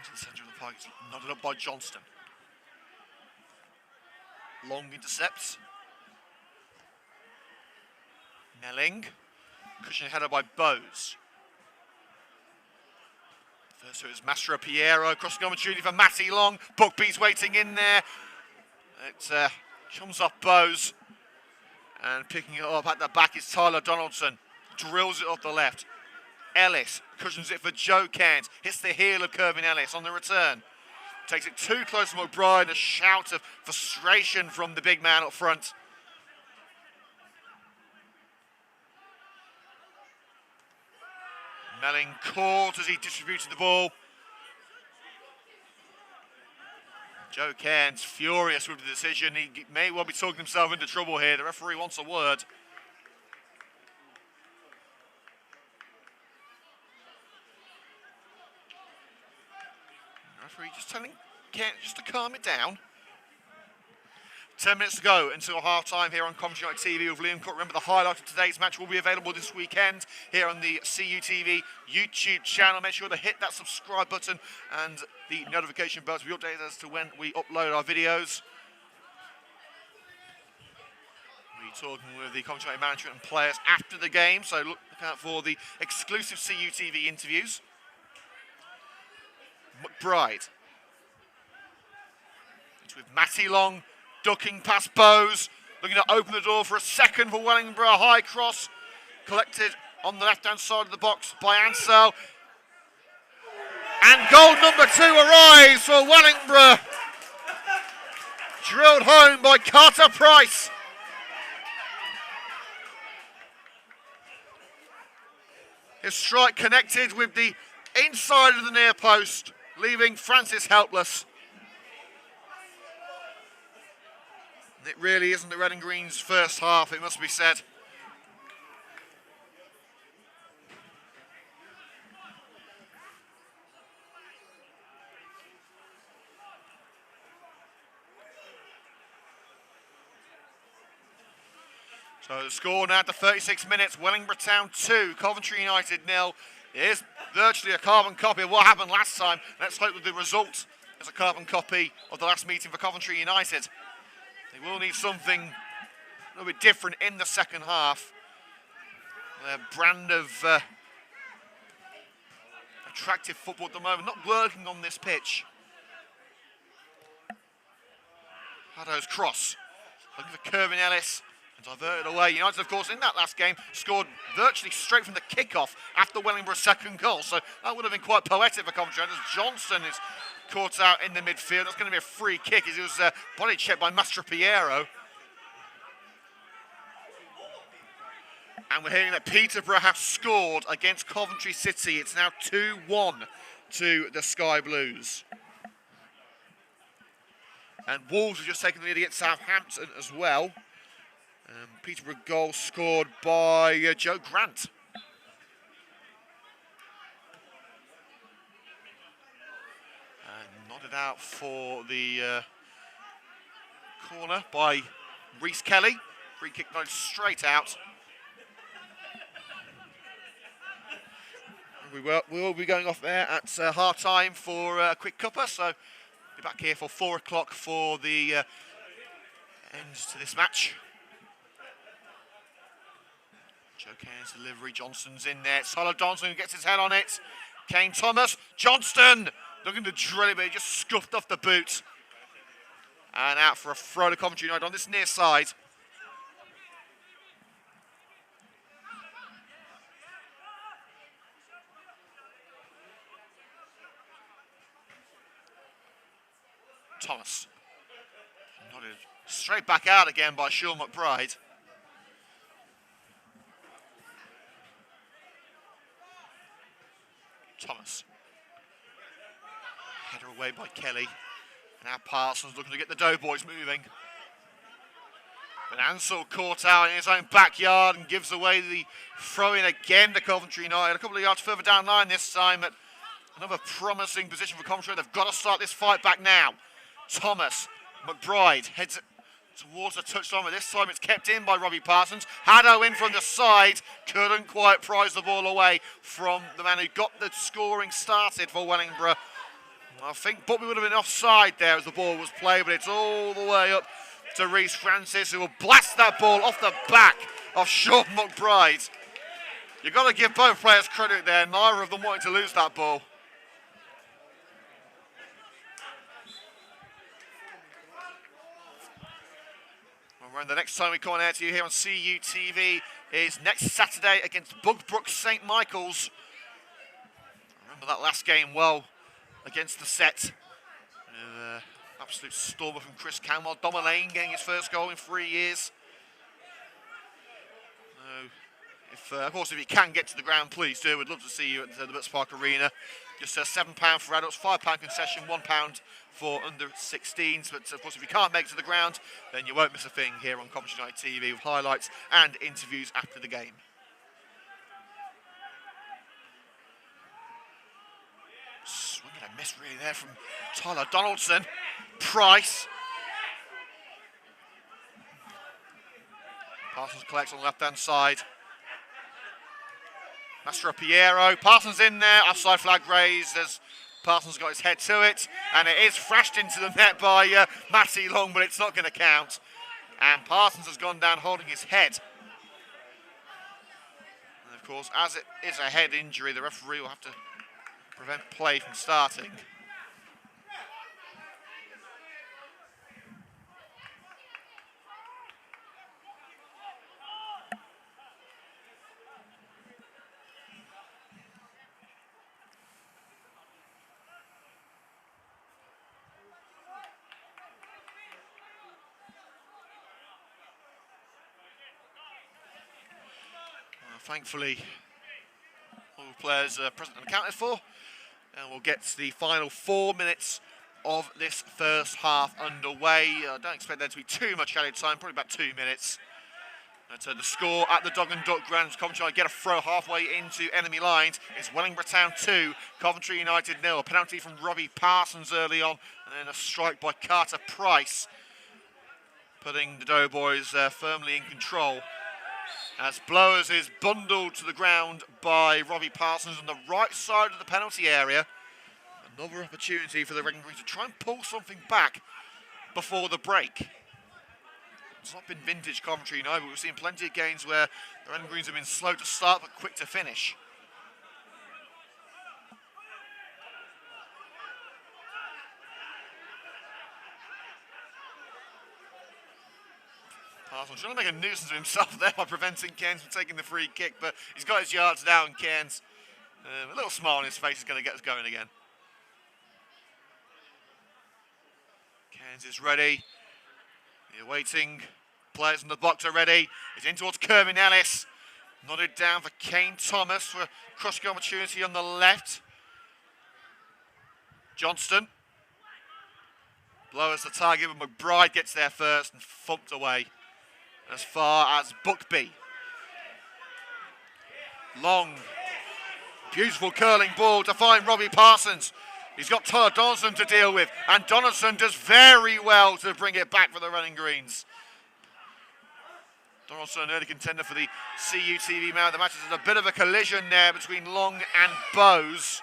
[SPEAKER 1] Into the centre of the park, it's nodded up by Johnston. Long intercepts. Melling. Cushioned header by Bowes. First it was Mastro Piero, crossing opportunity for Matty Long. Buckby's waiting in there. It comes off Bowes. And picking it up at the back is Tyler Donaldson. Drills it off the left. Ellis cushions it for Joe Cairns. Hits the heel of Kirvin Ellis on the return. Takes it too close to McBride. A shout of frustration from the big man up front. Melling caught as he distributed the ball. Joe Cairns furious with the decision. He may well be talking himself into trouble here. The referee wants a word. Referee just telling Kent just to calm it down. 10 minutes to go until half-time here on Coventry United TV with Liam Cook. Remember, the highlight of today's match will be available this weekend here on the CUTV YouTube channel. Make sure to hit that subscribe button and the notification bell to be updated as to when we upload our videos. We're talking with the Coventry United management and players after the game, so look out for the exclusive CUTV interviews. McBride. It's with Matty Long, ducking past Bowes, looking to open the door for a second for Wellingborough. High cross, collected on the left-hand side of the box by Ansell. And goal number 2 arrives for Wellingborough. Drilled home by Carter Price. His strike connected with the inside of the near post, leaving Francis helpless. It really isn't the Red and Green's first half, it must be said. So the score now at 36 minutes, Wellingborough Town 2, Coventry United 0. It is virtually a carbon copy of what happened last time. Let's hope that the result is a carbon copy of the last meeting for Coventry United. They will need something a little bit different in the second half. Their brand of attractive football at the moment, not working on this pitch. Haddo's cross, looking for Kirvin Ellis. Diverted away. United, of course, in that last game, scored virtually straight from the kickoff after Wellingboroug's second goal. So that would have been quite poetic for Coventry. As Johnson is caught out in the midfield. That's going to be a free kick as he was body checked by Mastro Piero. And we're hearing that Peterborough have scored against Coventry City. It's now 2-1 to the Sky Blues. And Wolves have just taken the lead against Southampton as well. Peterborough goal scored by Joe Grant. And nodded out for the corner by Reece Kelly. Free kick nodded straight out. We will be going off there at half time for a quick cuppa, so be back here for 4 o'clock for the end to this match. Joe Kane's delivery, Johnston's in there. Tyler Johnson gets his head on it. Kane Thomas, Johnston looking to drill it, but he just scuffed off the boot. And out for a throw to Coventry United on this near side. Thomas. Nodded straight back out again by Sean McBride. Thomas. Header away by Kelly. Now Parsons looking to get the Doughboys moving. But Ansell caught out in his own backyard and gives away the throw-in again to Coventry United. A couple of yards further down line this time, but another promising position for Coventry. They've got to start this fight back now. Thomas, McBride heads towards the touchline, but this time it's kept in by Robbie Parsons. Haddo in from the side, couldn't quite prize the ball away from the man who got the scoring started for Wellingborough. I think Bobby would have been offside there as the ball was played, but it's all the way up to Reece Francis, who will blast that ball off the back of Sean McBride. You've got to give both players credit there, neither of them wanting to lose that ball. And the next time we come on air to you here on CUTV is next Saturday against Bugbrook St Michael's. I remember that last game well against the set. Absolute stormer from Chris Canwell. Dom Lane getting his first goal in 3 years. Of course, if you can get to the ground, please do. We'd love to see you at the Butts Park Arena. Just £7 for adults, £5 concession, £1 for under 16s. But of course, if you can't make it to the ground, then you won't miss a thing here on Coventry United TV with highlights and interviews after the game. Swing and a miss really there from Tyler Donaldson. Price. Parsons collects on the left-hand side. Mastro Piero. Parsons in there. Offside flag raised as Parsons got his head to it. And it is thrashed into the net by Matty Long, but it's not going to count. And Parsons has gone down holding his head. And of course, as it is a head injury, the referee will have to prevent play from starting. Thankfully, all the players are present and accounted for. And we'll get to the final 4 minutes of this first half underway. I don't expect there to be too much added time, probably about 2 minutes. The score at the Dog and Duck Groun. Coventry United get a throw halfway into enemy lines. It's Wellingborough Town 2, Coventry United 0. A penalty from Robbie Parsons early on, and then a strike by Carter Price, putting the Doughboys firmly in control. As Blowers is bundled to the ground by Robbie Parsons on the right side of the penalty area. Another opportunity for the Red and Green to try and pull something back before the break. It's not been vintage Coventry United, but we've seen plenty of games where the Red and Greens have been slow to start but quick to finish. Parsons trying to make a nuisance of himself there by preventing Cairns from taking the free kick, but he's got his yards down, and Cairns, a little smile on his face, is going to get us going again. Cairns is ready. You're waiting. Players in the box are ready. He's in towards Kervin Ellis. Nodded down for Kane Thomas for a crossing opportunity on the left. Johnston lowers the target, but McBride gets there first and thumped away as far as Buckby. Long, beautiful curling ball to find Robbie Parsons. He's got Tyler Donaldson to deal with, and Donaldson does very well to bring it back for the Running Greens. Donaldson, an early contender for the CUTV man of the match. There's a bit of a collision there between Long and Bowes.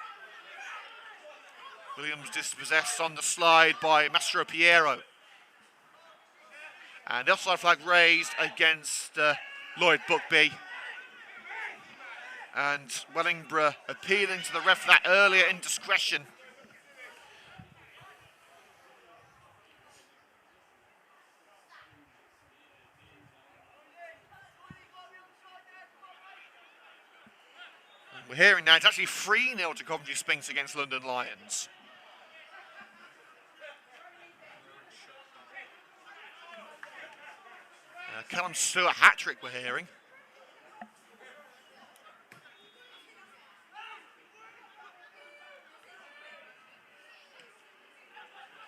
[SPEAKER 1] Williams dispossessed on the slide by Mastro Piero. And the offside flag raised against Lloyd Buckby. And Wellingborough appealing to the ref for that earlier indiscretion. And we're hearing now it's actually 3-0 to Coventry Spinks against London Lions. Callum Stewart hat-trick we're hearing.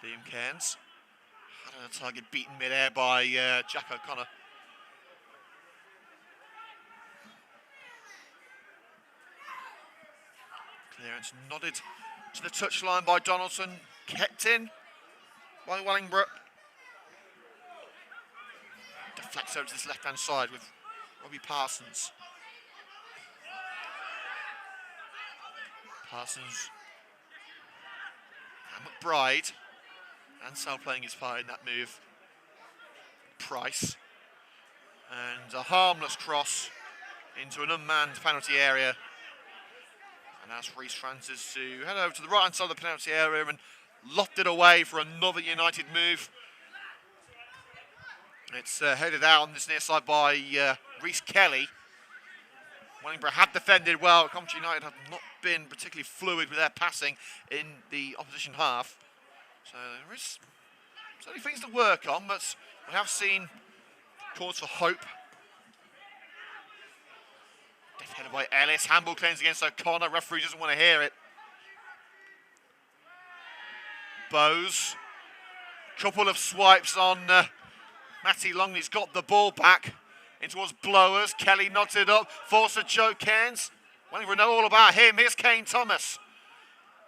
[SPEAKER 1] Liam Cairns had a target beaten mid-air by Jack O'Connor. Clearance nodded to the touchline by Donaldson, kept in by Wellingborough. Deflects over to this left-hand side with Robbie Parsons. Parsons and McBride. And Sal playing his part in that move. Price. And a harmless cross into an unmanned penalty area. And that's Reece Francis to head over to the right-hand side of the penalty area and loft it away for another United move. It's headed out on this near side by Reece Kelly. Wellingborough had defended well. Coventry United have not been particularly fluid with their passing in the opposition half. So there is certainly things to work on, but we have seen cause for hope. Deft headed by Ellis. Handball claims against O'Connor. Referee doesn't want to hear it. Bowes. Couple of swipes on Matty Long. He's got the ball back in towards Blowers. Kelly nods it up. Forced to Joe Cairns. Wellingborough know all about him. Here's Kane Thomas.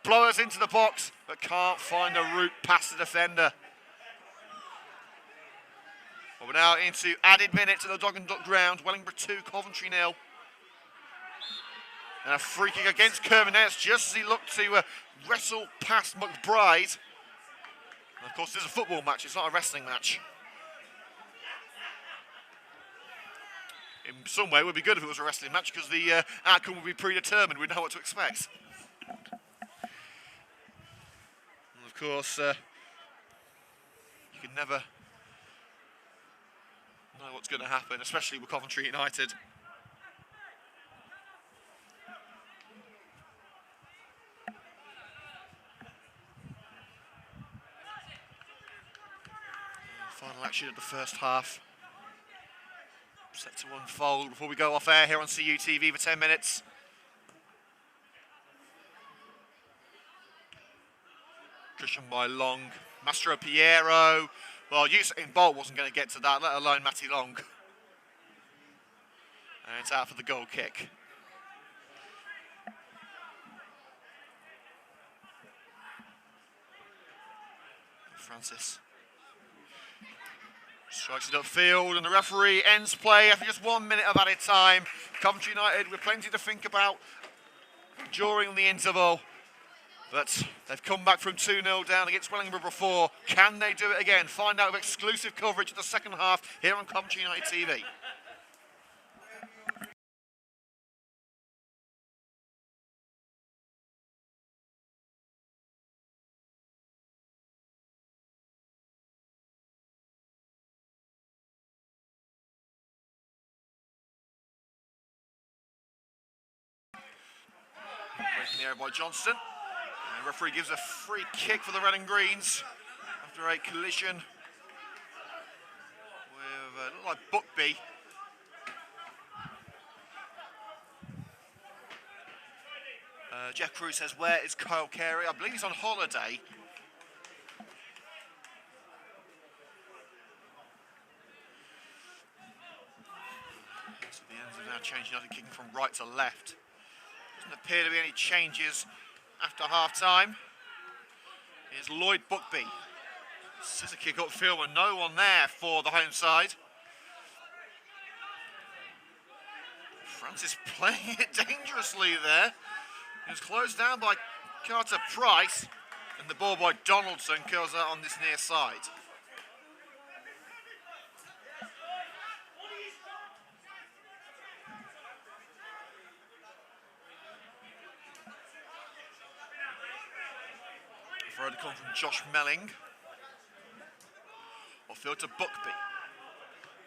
[SPEAKER 1] Blowers into the box, but can't find a route past the defender. Well, we're now into added minutes at the Dog and Duck Ground. Wellingborough 2, Coventry 0. And a free kick against Kermaness just as he looked to wrestle past McBride. And of course, this is a football match, it's not a wrestling match. In some way, it would be good if it was a wrestling match because the outcome would be predetermined. We'd know what to expect. And of course, you can never know what's going to happen, especially with Coventry United. Final action of the first half. Set to unfold before we go off air here on CUTV for 10 minutes. Cushion by Long. Mastro Piero. Well, Usain Bolt wasn't going to get to that, let alone Matty Long. And it's out for the goal kick. Francis strikes it upfield, and the referee ends play after just 1 minute of added time. Coventry United with plenty to think about during the interval. But they've come back from 2-0 down against Wellingborough before. Can they do it again? Find out with exclusive coverage of the second half here on Coventry United TV. Breaking the area by Johnston. And the referee gives a free kick for the Red and Greens after a collision with looked like Buckby. Jeff Cruz says, where is Kyle Carey? I believe he's on holiday. So the ends are now changing, kicking from right to left. Doesn't appear to be any changes after half-time. Here's Lloyd Buckby. Scissor kick upfield with no one there for the home side. Francis playing it dangerously there. It was closed down by Carter Price, and the ball by Donaldson curls out on this near side. Throw to come from Josh Melling. Upfield to Buckby.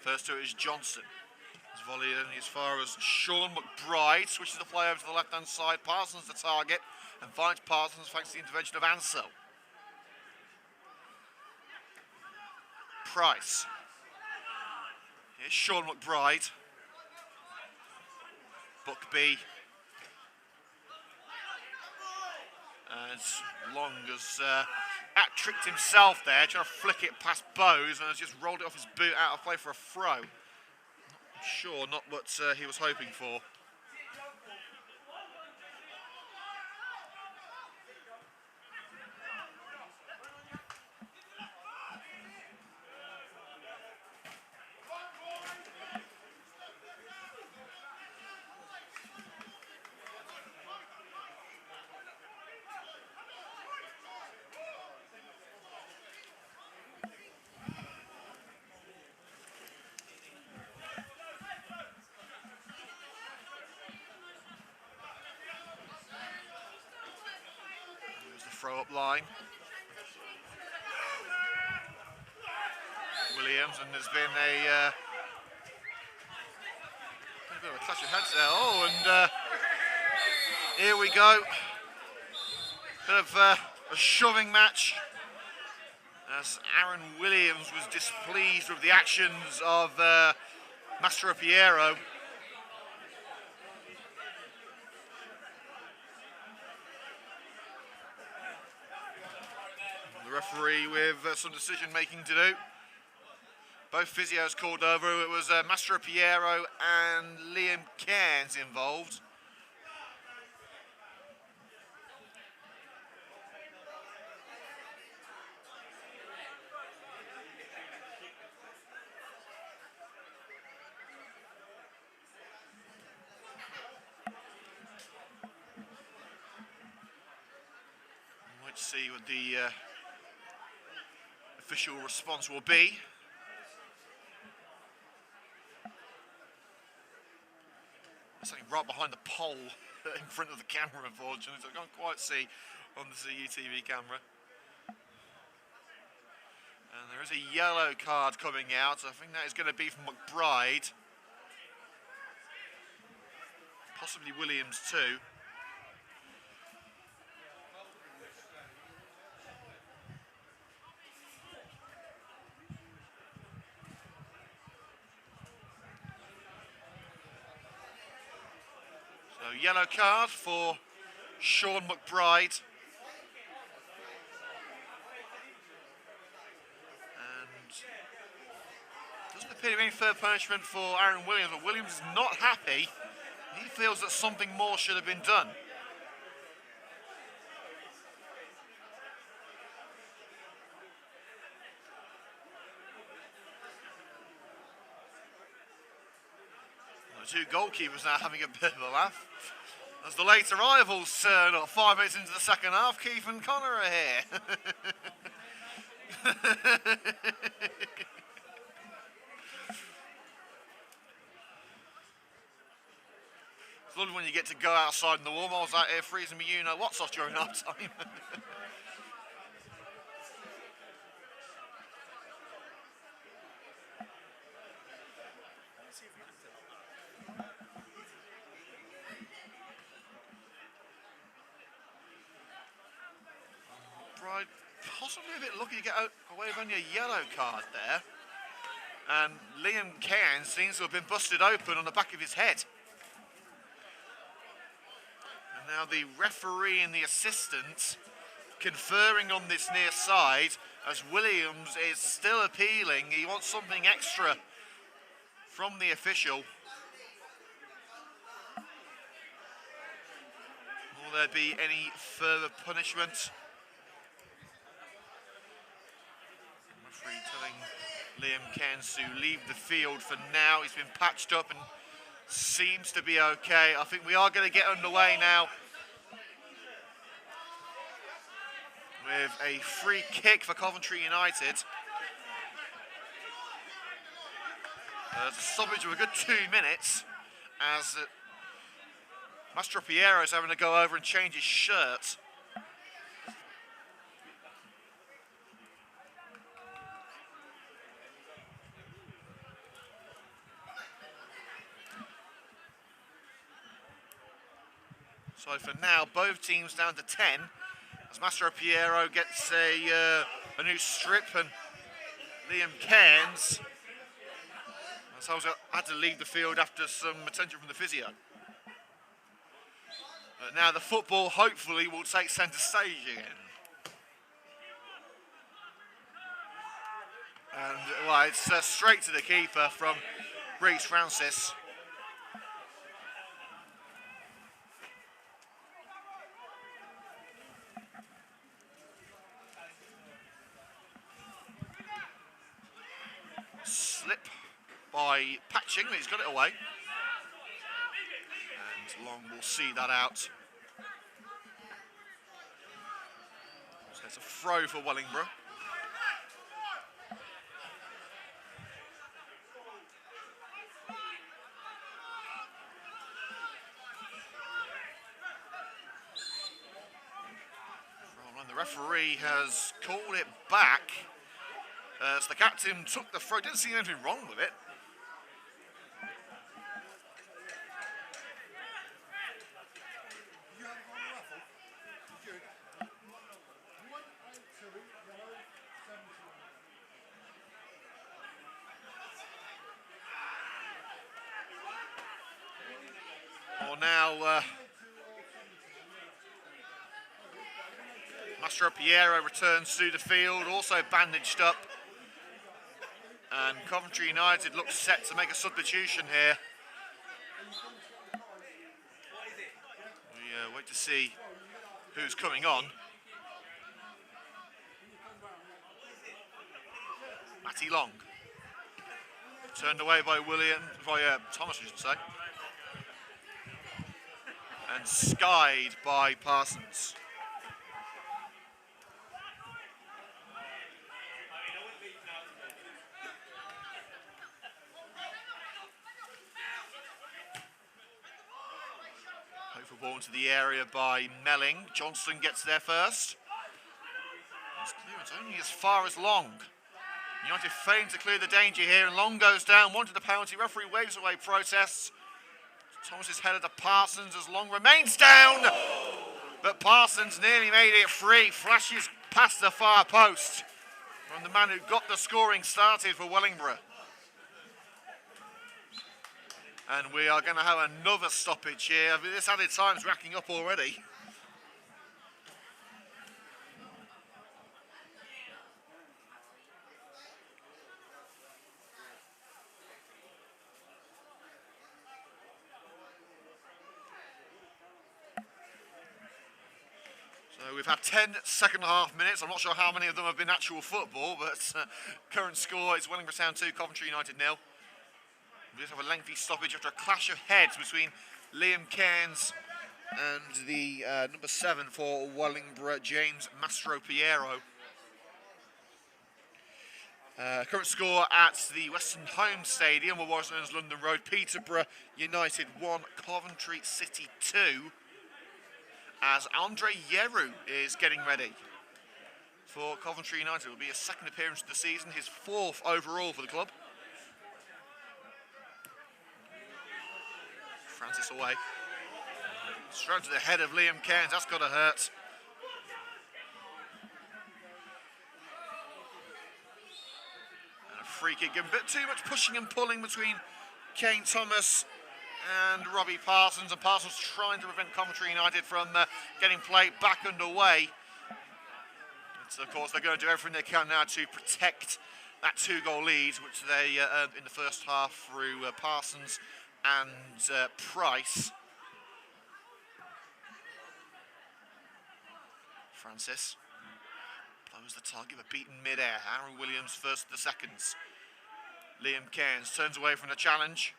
[SPEAKER 1] First to it is Johnson. His volley only as far as Sean McBride. Switches the play over to the left-hand side. Parsons the target. And finds Parsons thanks to the intervention of Ansell. Price. Here's Sean McBride. Buckby. As long as tricked himself there, trying to flick it past Bowes, and has just rolled it off his boot out of play for a throw. Not what he was hoping for. Throw up line. Williams, and there's been a bit of a clash of heads there. Oh, and here we go. Bit of a shoving match as Aaron Williams was displeased with the actions of Mastro Piero. Referee with some decision making to do. Both physios called over. It was Mastro Piero and Liam Cairns involved. Let's see what the official response will be. Something right behind the pole in front of the camera, unfortunately, so I can't quite see on the CUTV camera. And there is a yellow card coming out. I think that is going to be from McBride. Possibly Williams too. So yellow card for Sean McBride. And doesn't appear to be any further punishment for Aaron Williams, but Williams is not happy. He feels that something more should have been done. The two goalkeepers now having a bit of a laugh as the late arrivals turn up 5 minutes into the second half. Keith and Connor are here. It's lovely when you get to go outside in the warm. I was out here freezing me, you know what's off during half time. Bride possibly a bit lucky to get away with only a yellow card there. And Liam Cairns seems to have been busted open on the back of his head. Now the referee and the assistant conferring on this near side as Williams is still appealing. He wants something extra from the official. Will there be any further punishment? Referee telling Liam Cairns to leave the field for now. He's been patched up and seems to be okay. I think we are going to get underway now with a free kick for Coventry United. There's a stoppage of a good 2 minutes as Mastro Piero is having to go over and change his shirt. So for now, both teams down to 10 as Mastro Piero gets a new strip and Liam Cairns has also had to leave the field after some attention from the physio. But now the football hopefully will take centre stage again. And well, it's straight to the keeper from Reece Francis. Slip by Patching, but he's got it away. And Long will see that out. So it's a throw for Wellingborough. And the referee has called it back. So the captain took the throw, didn't see anything wrong with it. Well, now Mastro Piero returns to the field, also bandaged up. And Coventry United looks set to make a substitution here. We wait to see who's coming on. Matty Long. Turned away by Thomas, I should say. And skied by Parsons. Ball into the area by Melling. Johnston gets there first. His clearance only as far as Long. United failing to clear the danger here, and Long goes down, wanted the penalty. Referee waves away protests. Thomas is headed to Parsons as Long remains down. But Parsons nearly made it free. Flashes past the far post from the man who got the scoring started for Wellingborough. And we are going to have another stoppage here. This added time's racking up already. So we've had 10 second half minutes. I'm not sure how many of them have been actual football, but current score is Wellingborough Town 2, Coventry United 0. We just have a lengthy stoppage after a clash of heads between Liam Cairns and the number 7 for Wellingborough, James Mastro Piero. Current score at the Western Home Stadium, or was known as London Road, Peterborough United 1, Coventry City 2. As Andre Yeru is getting ready for Coventry United. It will be his second appearance of the season, his 4th overall for the club. Francis away. Straight to the head of Liam Cairns. That's got to hurt. And a free kick. A bit too much pushing and pulling between Kane Thomas and Robbie Parsons, and Parsons trying to prevent Coventry United from getting play back underway. So of course they're going to do everything they can now to protect that 2-goal lead, which they earned in the first half through Parsons and Price. Francis blows the target but beaten mid-air. Aaron Williams first of the seconds. Liam Cairns turns away from the challenge.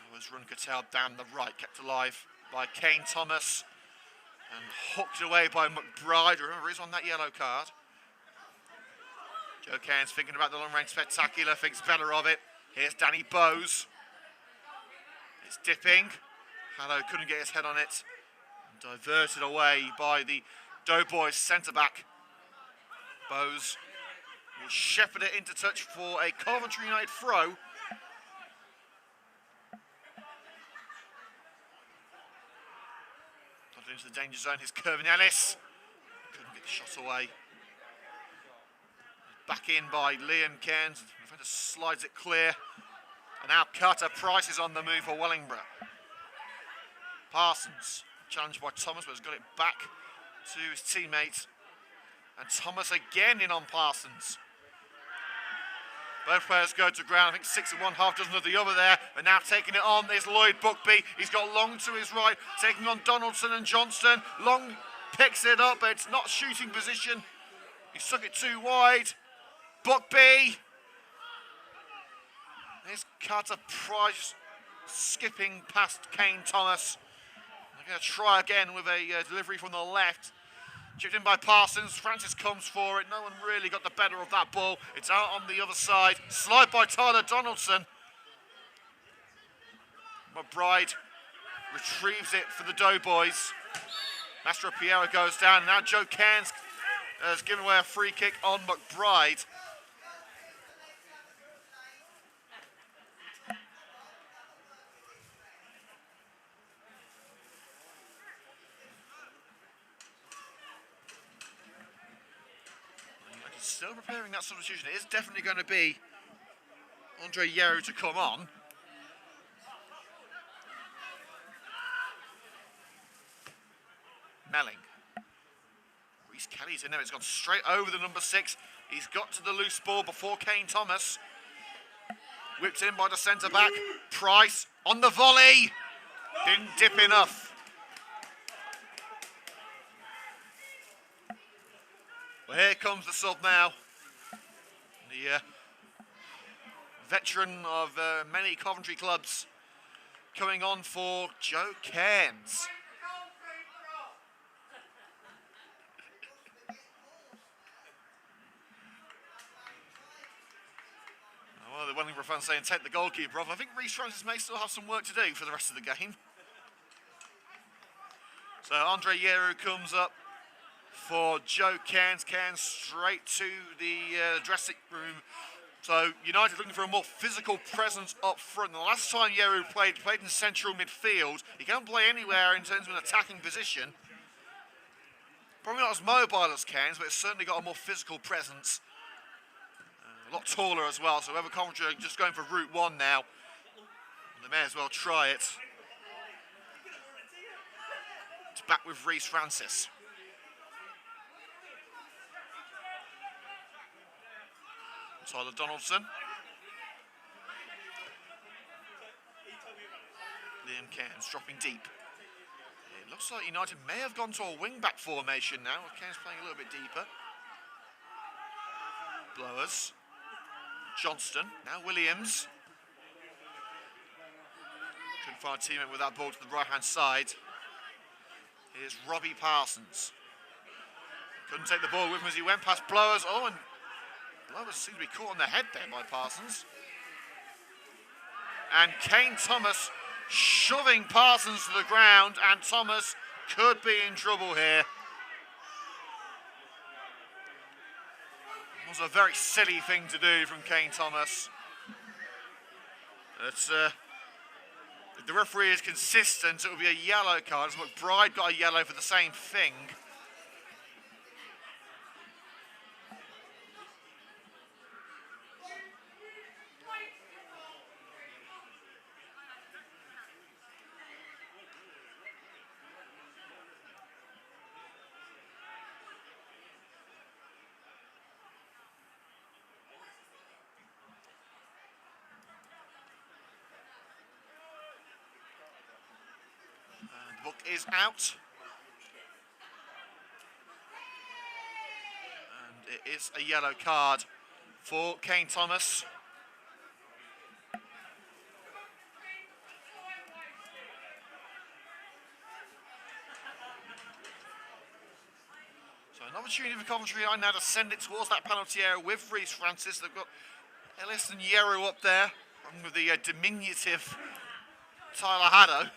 [SPEAKER 1] Blowers run curtailed down the right, kept alive by Kane Thomas and hooked away by McBride. Remember, he's on that yellow card. Joe Cairns thinking about the long-range spectacular, thinks better of it. Here's Danny Bowes. It's dipping. Hallow couldn't get his head on it. Diverted away by the Doughboys centre-back. Bowes will shepherd it into touch for a Coventry United throw. Into the danger zone, here's Kervin Ellis. Couldn't get the shot away. Back in by Liam Cairns. The defender slides it clear. And now Carter Price is on the move for Wellingborough. Parsons, challenged by Thomas, but has got it back to his teammate. And Thomas again in on Parsons. Both players go to ground. I think 6 of one, half dozen of the other there. But now taking it on is Lloyd Buckby. He's got Long to his right, taking on Donaldson and Johnston. Long picks it up, but it's not shooting position. He stuck it too wide. Buckby. There's Carter Price skipping past Kane Thomas. They're going to try again with a delivery from the left. Chipped in by Parsons. Francis comes for it. No one really got the better of that ball. It's out on the other side. Slide by Tyler Donaldson. McBride retrieves it for the Doughboys. Mastro Piero goes down. Now Joe Cairns has given away a free kick on McBride. Still preparing that substitution. It is definitely going to be Andre Yeru to come on. Melling. Reece Kelly's in there. It's gone straight over the number 6. He's got to the loose ball before Kane Thomas. Whipped in by the centre-back. Price on the volley. Didn't dip enough. Well, here comes the sub now. The veteran of many Coventry clubs coming on for Joe Cairns. Well, the Wellingborough fans saying take the goalkeeper off. I think Reece Francis may still have some work to do for the rest of the game. So Andre Yeru comes up for Joe Cairns. Cairns straight to the dressing room. So United looking for a more physical presence up front. The last time Yeru played in central midfield. He can't play anywhere in terms of an attacking position. Probably not as mobile as Cairns, but it's certainly got a more physical presence. A lot taller as well. So whoever Coventry are just going for route 1 now, they may as well try it. It's back with Reece Francis. Tyler Donaldson. Liam Cairns dropping deep. It looks like United may have gone to a wing-back formation now, with Cairns playing a little bit deeper. Blowers. Johnston. Now Williams. Couldn't find a teammate with that ball to the right-hand side. Here's Robbie Parsons. Couldn't take the ball with him as he went past Blowers. Oh, and Blowers seems to be caught on the head there by Parsons. And Kane Thomas shoving Parsons to the ground, and Thomas could be in trouble here. It was a very silly thing to do from Kane Thomas. If the referee is consistent, it will be a yellow card, as McBride got a yellow for the same thing. Book is out. And it is a yellow card for Kane Thomas. So an opportunity for Coventry United now to send it towards that penalty area with Reece Francis. They've got Ellis and Yeru up there, along with the diminutive Tyler Haddo.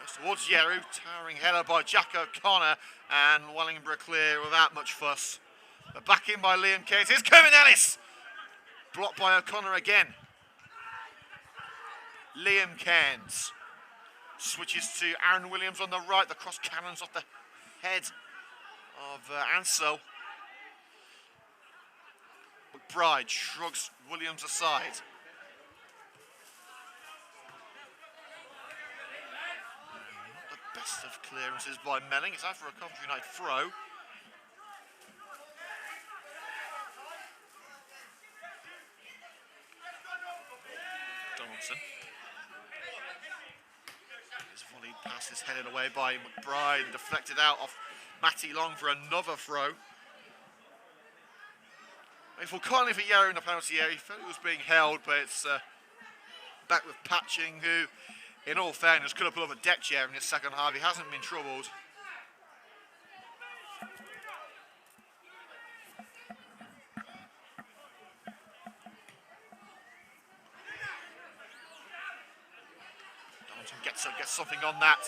[SPEAKER 1] Goes towards Yeru, towering header by Jack O'Connor, and Wellingborough clear without much fuss. But back in by Liam Cairns. Here's Kevin Ellis! Blocked by O'Connor again. Liam Cairns switches to Aaron Williams on the right. The cross cannons off the head of Ansel. McBride shrugs Williams aside. Not the best of clearances by Melling. It's out for a Coventry United throw. Donaldson. His volley pass is headed away by McBride, deflected out off Matty Long for another throw. He fought kindly for Yeru in the penalty area. He felt he was being held, but it's back with Patching, who, in all fairness, could have put up a deck chair in his second half. He hasn't been troubled. Gets something on that,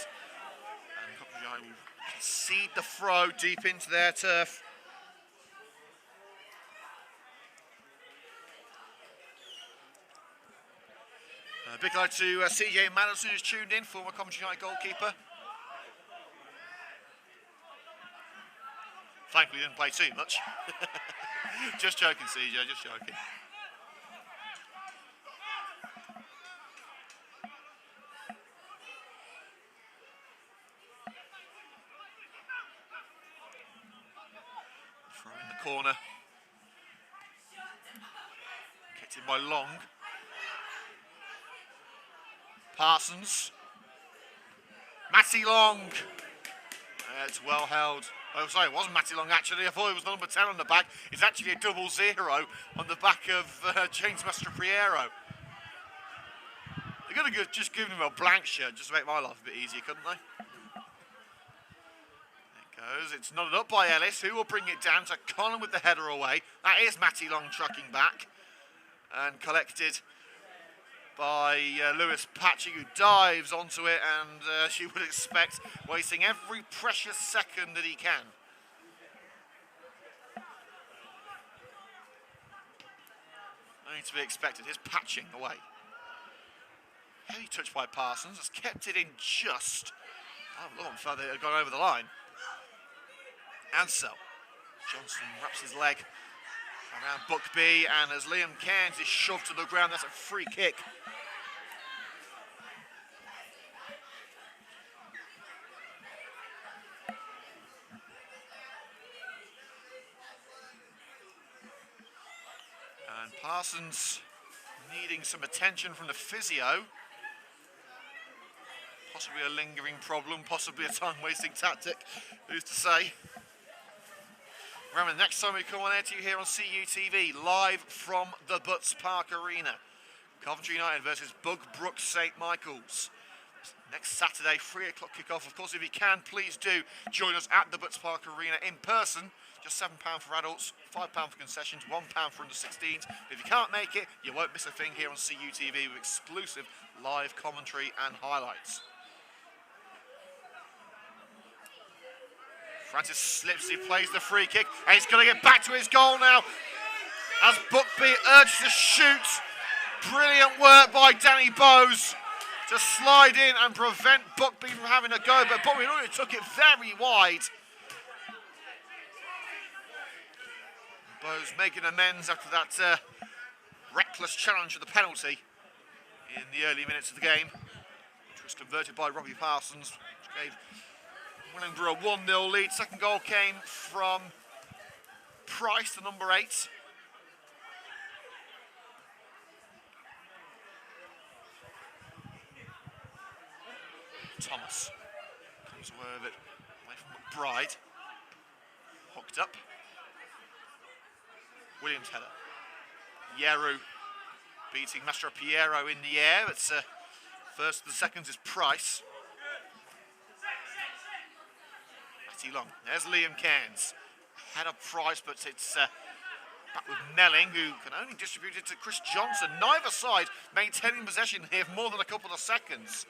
[SPEAKER 1] and Coventry United will concede the throw deep into their turf. A big hello to CJ Madison, who's tuned in, former Coventry United goalkeeper. Thankfully, didn't play too much. Just joking, CJ, just joking. Corner. Kicked in by Long. Parsons. Matty Long. It's well held. Oh, sorry, it wasn't Matty Long actually. I thought it was the number 10 on the back. It's actually a 0-0 on the back of James Mastropiero. They could have just given him a blank shirt just to make my life a bit easier, couldn't they? It's nodded up by Ellis, who will bring it down to Colin with the header away. That is Matty Long trucking back. And collected by Lewis Patching, who dives onto it, and as you would expect, wasting every precious second that he can. Only to be expected. Here's Patching away. Heavy touch by Parsons, has kept it in just. Oh, Lord, further it had gone over the line. Ansel. Johnson wraps his leg around Buckby, and as Liam Cairns is shoved to the ground, that's a free kick. And Parsons needing some attention from the physio. Possibly a lingering problem, possibly a time-wasting tactic, who's to say? Remember, next time we come on air to you here on CUTV, live from the Butts Park Arena. Coventry United versus Bugbrook St Michael's. Next Saturday, 3 o'clock kickoff. Of course, if you can, please do join us at the Butts Park Arena in person. Just £7 for adults, £5 for concessions, £1 for under 16s. If you can't make it, you won't miss a thing here on CUTV with exclusive live commentary and highlights. Francis slips, he plays the free kick, and he's going to get back to his goal now as Buckby urges to shoot. Brilliant work by Danny Bowes to slide in and prevent Buckby from having a go, but Buckby already took it very wide. Bowes making amends after that reckless challenge of the penalty in the early minutes of the game, which was converted by Robbie Parsons, which gave Wellingborough a 1-0 lead. Second goal came from Price, the number 8. Thomas comes away with it away from McBride. Hooked up. Williams header. Yeru beating Mastro Piero in the air. It's first and the seconds is Price. Matty Long. There's Liam Cairns. Head of Price, but it's back with Melling, who can only distribute it to Chris Johnson. Neither side maintaining possession here for more than a couple of seconds.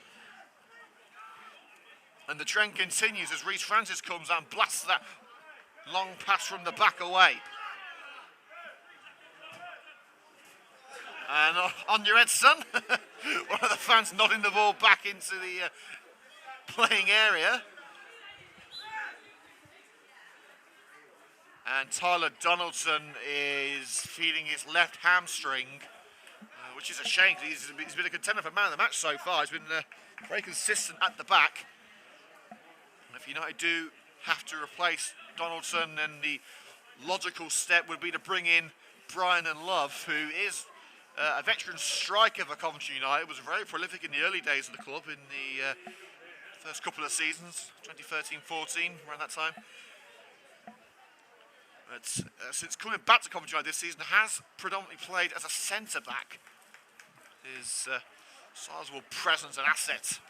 [SPEAKER 1] And the trend continues as Reece Francis comes and blasts that long pass from the back away. And on your head, son. One of the fans nodding the ball back into the playing area. And Tyler Donaldson is feeling his left hamstring, which is a shame. He's been a contender for man of the match so far. He's been very consistent at the back. And if United do have to replace Donaldson, then the logical step would be to bring in Brian and Love, who is a veteran striker for Coventry United. Was very prolific in the early days of the club in the first couple of seasons, 2013-14, around that time. But since coming back to Coventry United this season, has predominantly played as a centre-back. His sizable presence and asset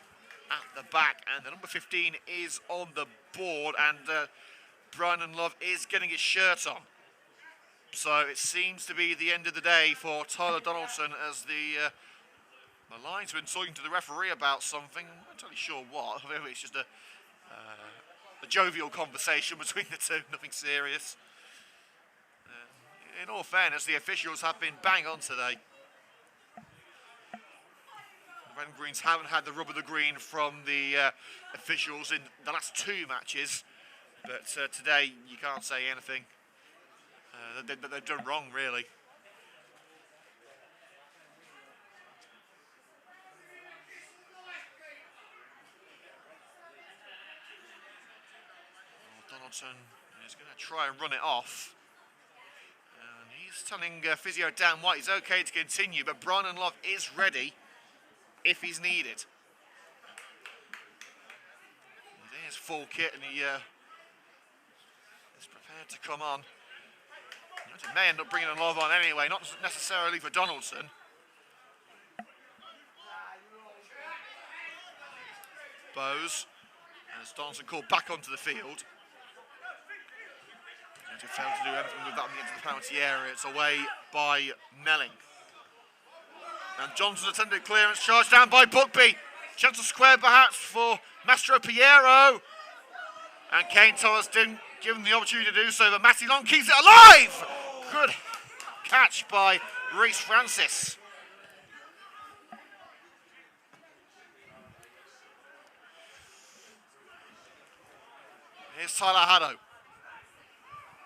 [SPEAKER 1] at the back, and the number 15 is on the board, and Brian and Love is getting his shirt on. So it seems to be the end of the day for Tyler Donaldson, as the linesman talking to the referee about something. I'm not entirely sure what. Maybe it's just a jovial conversation between the two, nothing serious. In all fairness, the officials have been bang on today. The Red and Greens haven't had the rub of the green from the officials in the last two matches, but today you can't say anything that they've done wrong, really. Well, Donaldson is going to try and run it off. He's telling physio Dan White he's okay to continue, but Brian and Love is ready if he's needed. He's in his full kit and he is prepared to come on. He may end up bringing Love on anyway, not necessarily for Donaldson. Bowes, as Donaldson called back onto the field. He failed to do anything with that into the penalty area. It's away by Melling. And Johnson attempted clearance, charged down by Buckby. Chance to square perhaps for Mastro Piero. And Kane Thomas didn't give him the opportunity to do so, but Matty Long keeps it alive! Good catch by Reece Francis. Here's Tyler Haddo.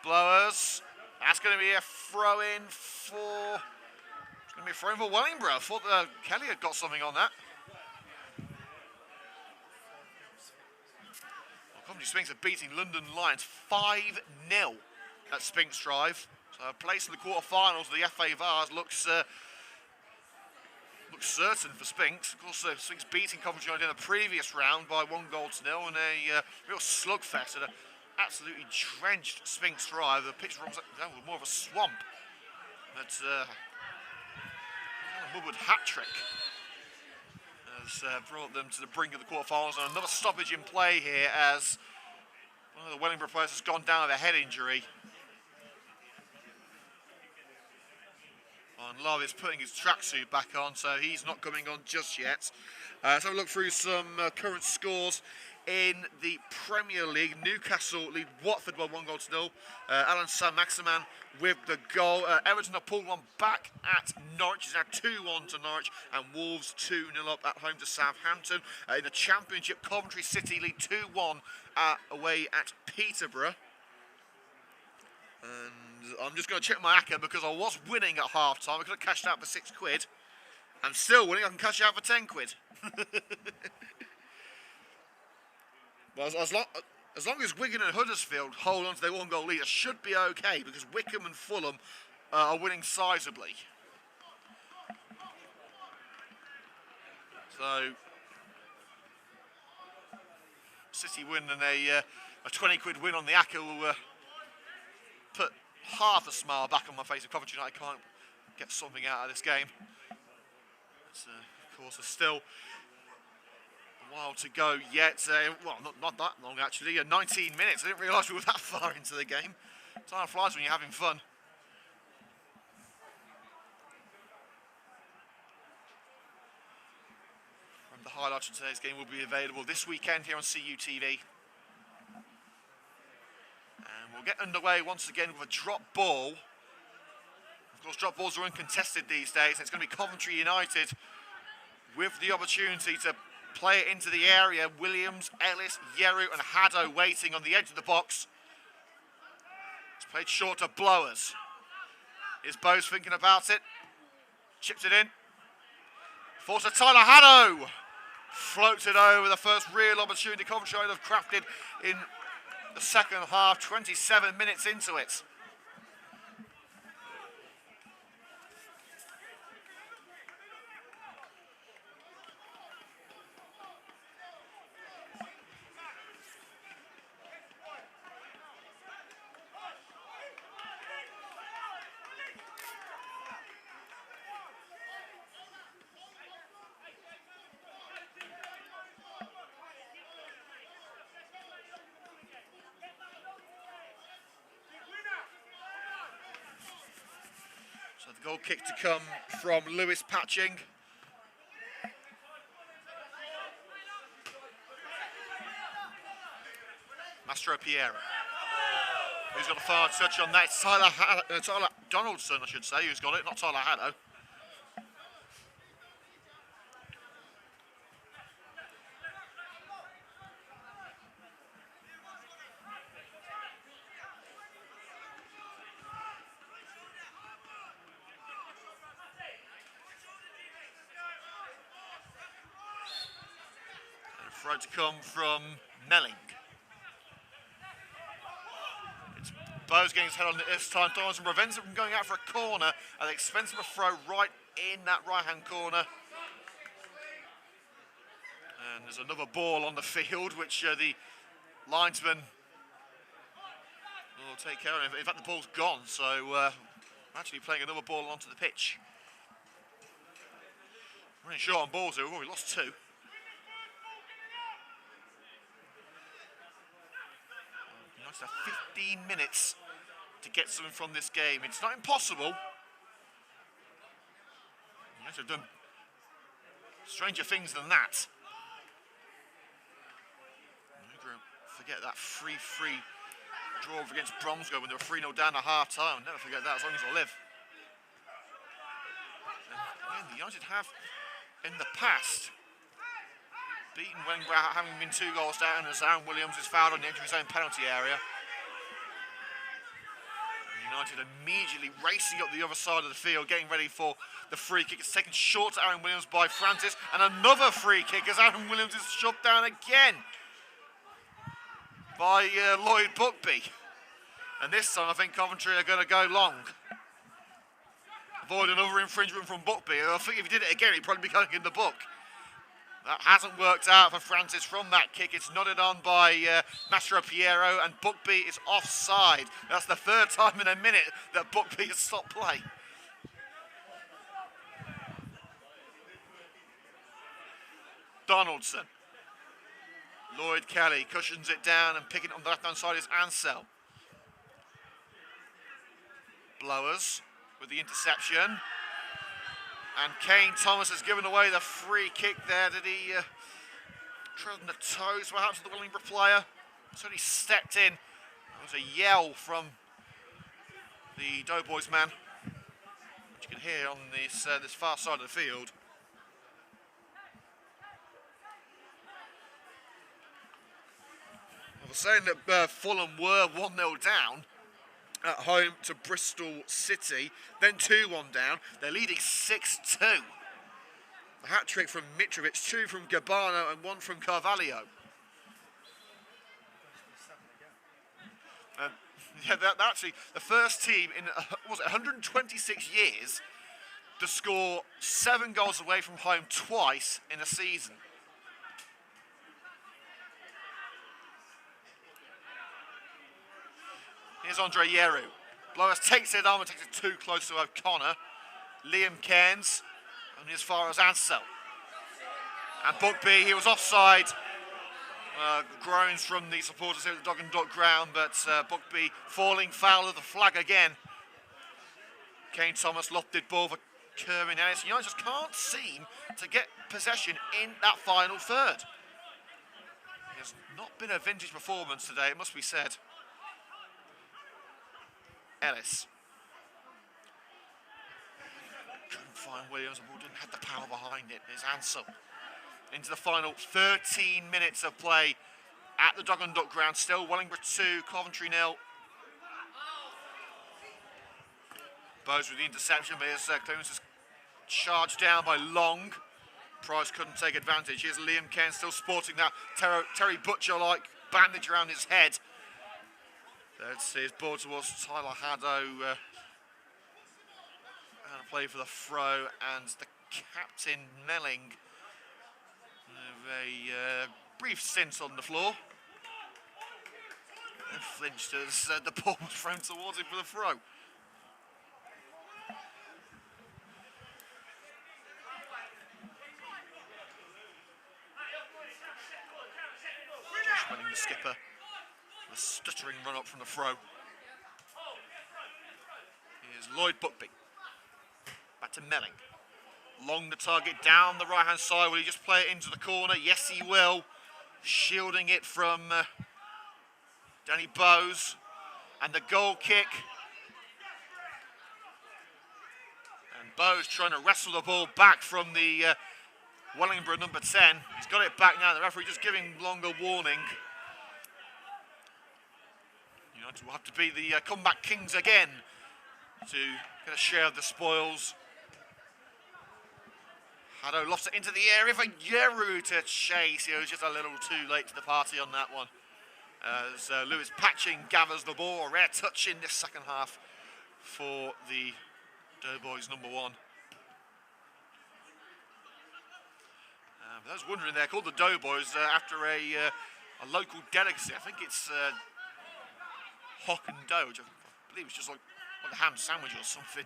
[SPEAKER 1] Blowers. That's going to be a throw-in for... It's going to be a throw-in for Wellingborough. I thought Kelly had got something on that. Well, Coventry Spinks are beating London Lions 5-0 at Spinks Drive. So a place in the quarter-finals of the FA Vars looks certain for Spinks. Of course, Spinks beating Coventry United in the previous round by 1-0 in a real slugfest at a absolutely drenched Spinks Drive. The pitch was more of a swamp. But a Woodward hat-trick has brought them to the brink of the quarterfinals. And another stoppage in play here as one of the Wellingborough players has gone down with a head injury. And Love is putting his tracksuit back on, so he's not coming on just yet. Let's have a look through some current scores in the Premier League. Newcastle lead Watford by 1-0. Alan Saint-Maximin with the goal. Everton have pulled one back at Norwich. It's now 2-1 to Norwich, and Wolves 2-0 up at home to Southampton. In the Championship, Coventry City lead 2-1 away at Peterborough. And I'm just going to check my account because I was winning at half-time. I could have cashed out for £6. I'm still winning. I can cash out for £10. But as long as Wigan and Huddersfield hold on to their 1-goal lead, it should be okay because Wickham and Fulham are winning sizably. So City win and a 20 quid win on the ACCA will put half a smile back on my face if Coventry United can't get something out of this game. But, of course, there's still a while to go yet. Well, not that long actually. 19 minutes. I didn't realise we were that far into the game. Time flies when you're having fun. The highlights of today's game will be available this weekend here on CUTV. And we'll get underway once again with a drop ball. Of course, drop balls are uncontested these days. It's going to be Coventry United with the opportunity to play it into the area. Williams, Ellis, Yeru and Haddo waiting on the edge of the box. It's played short to Blowers. Is Bowes thinking about it? Chips it in. Force to Tyler Haddo. Floated over. The first real opportunity Coventry United have crafted in the second half, 27 minutes into it. So the goal kick to come from Lewis Patching. Mastro Piero. Who's got a far touch on that? It's Tyler Donaldson, I should say, who's got it, not Tyler Haddo. Throw to come from Melling. It's Bowes getting his head on it this time. Donaldson prevents it from going out for a corner at the expense of a throw right in that right-hand corner. And there's another ball on the field, which the linesman will take care of. In fact, the ball's gone, so actually playing another ball onto the pitch. Running short on balls here. We've already lost two. United have 15 minutes to get something from this game. It's not impossible. United have done stranger things than that. Forget that 3-3 draw against Bromsgrove when they were 3-0 down at half time. I'll never forget that as long as I live. And the United have, in the past, beaten Wellingborough, having been 2 goals down as Aaron Williams is fouled on the edge of his own penalty area. United immediately racing up the other side of the field, getting ready for the free kick. It's taken short to Aaron Williams by Francis, and another free kick as Aaron Williams is shoved down again by Lloyd Buckby. And this time I think Coventry are going to go long. Avoid another infringement from Buckby. I think if he did it again, he'd probably be going in the book. That hasn't worked out for Francis from that kick. It's nodded on by Mastro Piero, and Buckby is offside. That's the third time in a minute that Buckby has stopped play. Donaldson. Lloyd Kelly cushions it down, and picking it on the left-hand side is Ansell. Blowers with the interception. And Kane Thomas has given away the free kick there. Did he tread on the toes perhaps of the Wellingborough player? So he stepped in. There was a yell from the Doughboys man, which you can hear on this far side of the field. I was saying that Fulham were 1-0 down at home to Bristol City, then 2-1 down. They're leading 6-2. A hat-trick from Mitrovic, 2 from Gabano and 1 from Carvalho. Yeah, that's actually the first team in, was it 126 years to score 7 goals away from home twice in a season. Here's Andre Yeru. Blowers takes it on and takes it too close to O'Connor. Liam Cairns, only as far as Ansell. And Buckby, he was offside. Groans from the supporters here at the Dog and Duck Groun, but Buckby falling foul of the flag again. Kane Thomas lofted ball for Kerwin Ellis. United just can't seem to get possession in that final third. It has not been a vintage performance today, it must be said. Ellis. Couldn't find Williams, the ball didn't have the power behind it. There's Ansell. Into the final 13 minutes of play at the Dog and Duck Ground. Still Wellingborough 2, Coventry 0. Bowes with the interception, but his clearance is charged down by Long. Price couldn't take advantage. Here's Liam Ken still sporting that Terry Butcher-like bandage around his head. That's his ball towards Tyler Haddo. And a play for the throw, and the captain Melling. A brief stint on the floor. And flinched as the ball was thrown towards him for the throw. Josh Welling, the skipper, the stuttering run up from the throw. Here's Lloyd Buckby. Back to Melling. Long the target down the right hand side. Will he just play it into the corner? Yes, he will. Shielding it from Danny Bowes. And the goal kick. And Bowes trying to wrestle the ball back from the Wellingborough number 10. He's got it back now. The referee just giving Long a warning. United will have to be the comeback kings again to get a share of the spoils. Haddo lofts it into the area for Yeru to chase. He was just a little too late to the party on that one. As Lewis Patching gathers the ball. A rare touch in this second half for the Doughboys number 1. I was wondering, they're called the Doughboys after a local delicacy. I think it's hock and dough, which I believe is just like a ham sandwich or something.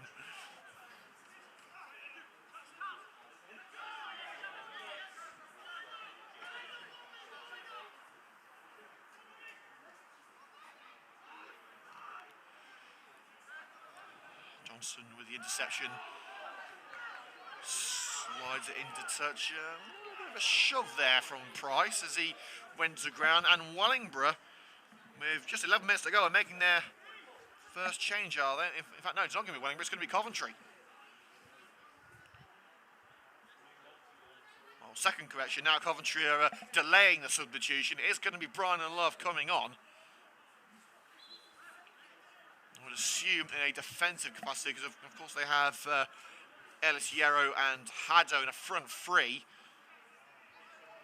[SPEAKER 1] Johnson with the interception. Slides it into touch. A little bit of a shove there from Price as he went to ground. And Wellingborough, with just 11 minutes to go, are making their first change, are they? In fact, no, it's not going to be Wellingborough, it's going to be Coventry. Well, second correction, now Coventry are delaying the substitution. It is going to be Brian and Love coming on. I would assume in a defensive capacity, because of course they have Ellis, Yeru and Haddo in a front three.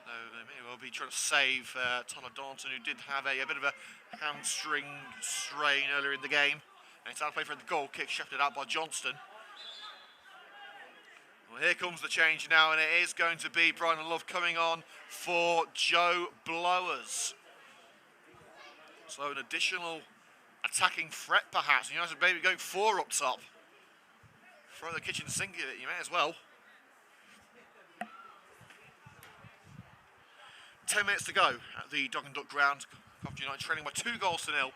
[SPEAKER 1] So they may well be trying to save Tyler Darnton, who did have a bit of a hamstring strain earlier in the game. And it's out to play for the goal kick, shafted out by Johnston. Well, here comes the change now, and it is going to be Brian and Love coming on for Joe Blowers. So an additional attacking threat, perhaps. You know, maybe going 4 up top. Throw the kitchen sink at it, you may as well. 10 minutes to go at the Dog and Duck Ground. Coventry United trailing by 2-0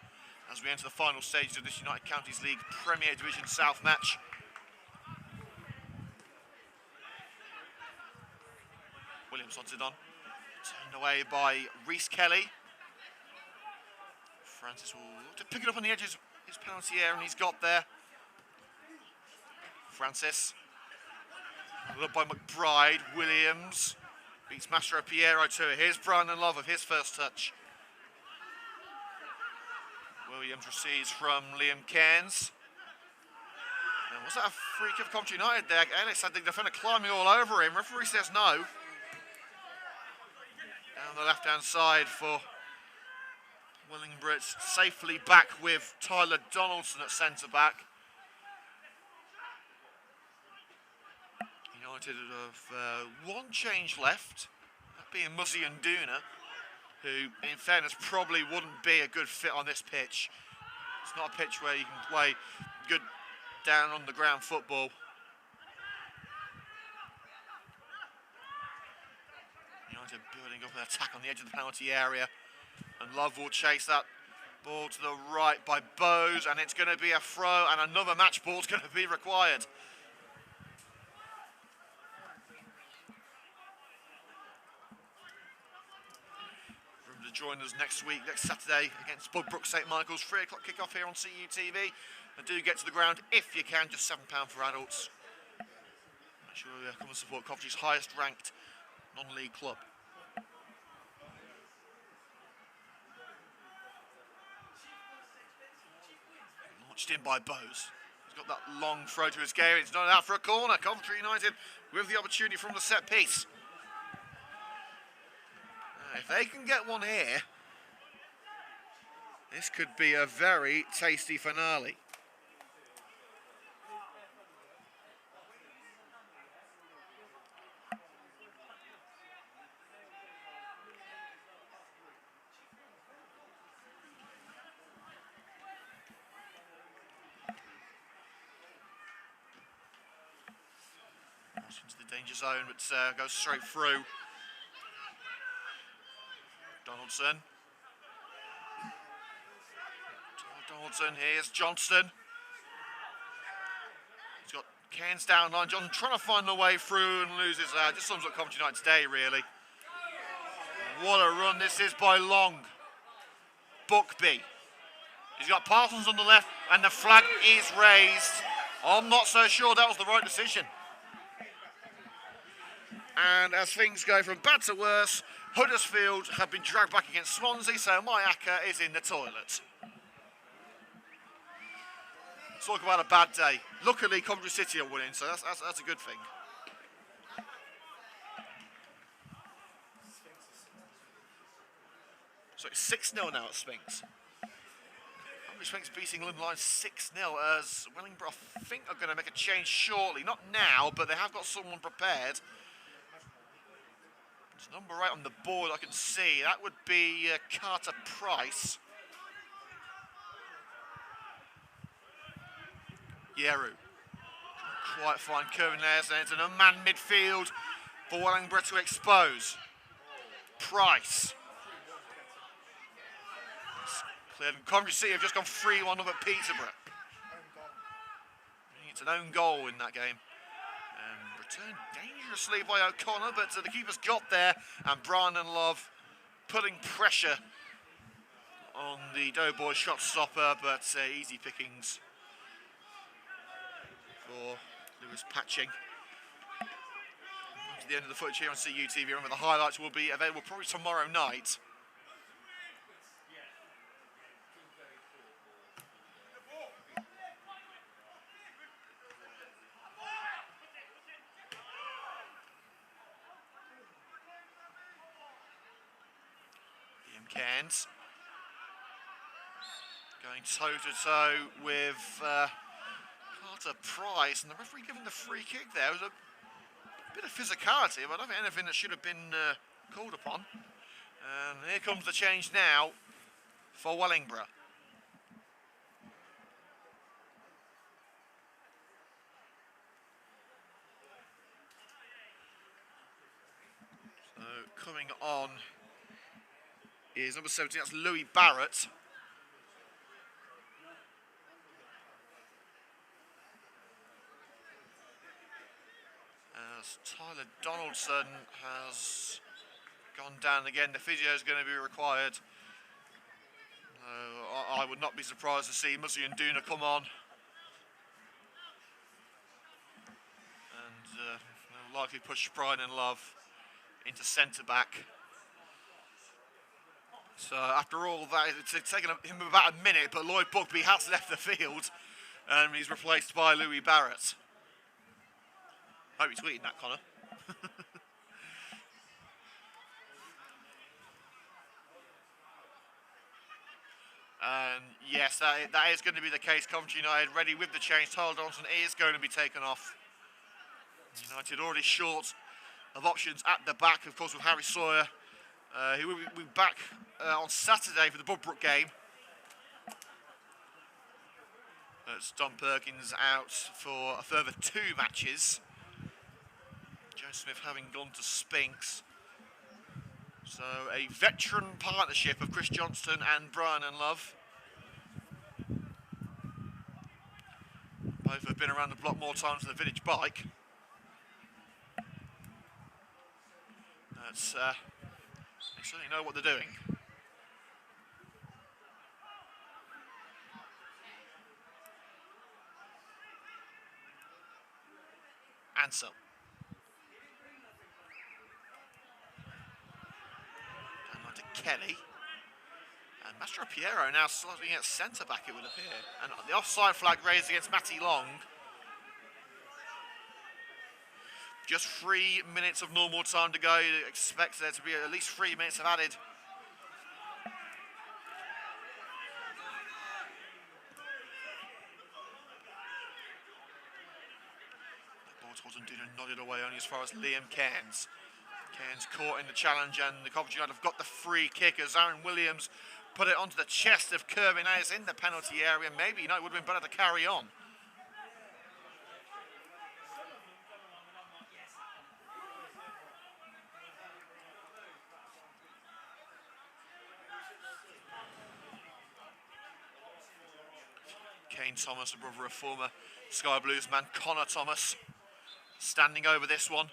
[SPEAKER 1] as we enter the final stages of this United Counties League Premier Division South match. Williams wants it on. Turned away by Reece Kelly. Francis will to pick it up on the edges. His penalty area, and he's got there. Francis. Looked by McBride. Williams beats Mastro Piero to it. Here's Brian and Love of his first touch. Williams receives from Liam Cairns. And was that a free kick of Coventry United there? Ellis had the defender climbing all over him. Referee says no. Down the left-hand side for Wellingborough. It's safely back with Tyler Donaldson at centre-back. United have one change left, that being Muzzy and Duna, who, in fairness, probably wouldn't be a good fit on this pitch. It's not a pitch where you can play good down on the ground football. United building up an attack on the edge of the penalty area, and Love will chase that ball to the right by Bowes, and it's going to be a throw, and another match ball is going to be required. Remember to join us next week, next Saturday, against Budbrook St Michael's, 3 o'clock kick-off here on CUTV. And do get to the ground if you can, just £7 for adults. Make sure you come and support Coventry's highest ranked non-league club. Launched in by Bowes. He's got that long throw to his game. It's not out for a corner. Coventry United with the opportunity from the set piece. If they can get one here, this could be a very tasty finale. Into the danger zone, but goes straight through. Donaldson. Here's Johnston. He's got Cairns down line. Johnson trying to find the way through and loses out. Just sums up Coventry United's day, really. What a run this is by Long. Buckby. He's got Parsons on the left, and the flag is raised. I'm not so sure that was the right decision. And as things go from bad to worse, Huddersfield have been dragged back against Swansea, so Mayaka is in the toilet. Talk about a bad day. Luckily, Coventry City are winning, so that's a good thing. So it's 6-0 now at Spinks. Coventry Spinks beating England line 6-0 as Wellingborough, I think, are going to make a change shortly. Not now, but they have got someone prepared. It's number 8 on the board I can see. That would be Carter Price. Yeru. Quite fine curving there, and it's an unmanned midfield for Wellingborough to expose. Price. It's cleared. Coventry City have just gone 3-1 up at Peterborough. It's an own goal in that game. Returned dangerously by O'Connor, but the keeper's got there, and Brown and Love putting pressure on the Doughboy shot stopper, but easy pickings for Lewis Patching. To the end of the footage here on CUTV. Remember, the highlights will be available probably tomorrow night. Cairns going toe-to-toe with Carter Price, and the referee giving the free kick there. It was a bit of physicality, but I don't think anything that should have been called upon. And here comes the change now for Wellingborough. So coming on is number 17, that's Louis Barrett. As Tyler Donaldson has gone down again, the physio is going to be required. I would not be surprised to see Muzzy and Duna come on. And they'll likely push Brian and Love into centre-back. So after all that, it's taken him about a minute, but Lloyd Buckby has left the field and he's replaced by Louis Barrett. Hope you're tweeting that, Connor. And yes, that is going to be the case. Coventry United ready with the change. Tyler Donaldson is going to be taken off. United already short of options at the back, of course, with Harry Sawyer. He will be back on Saturday for the Budbrook game. That's Don Perkins out for a further 2 matches. Joe Smith having gone to Spinks. So a veteran partnership of Chris Johnston and Brian and Love. Both have been around the block more times than the Village Bike. That's, they certainly know what they're doing. Ansel. Down to Kelly. And Mastro Piero now slotting at centre back, it would appear. And the offside flag raised against Matty Long. Just 3 minutes of normal time to go. You'd expect there to be at least 3 minutes of added. The ball towards Nduna, nodded away only as far as Liam Cairns. Cairns caught in the challenge, and the Coventry United have got the free kick as Aaron Williams put it onto the chest of Kirby Nays in the penalty area. Maybe, it would have been better to carry on. Kane Thomas, the brother of former Sky Blues man Connor Thomas, standing over this one.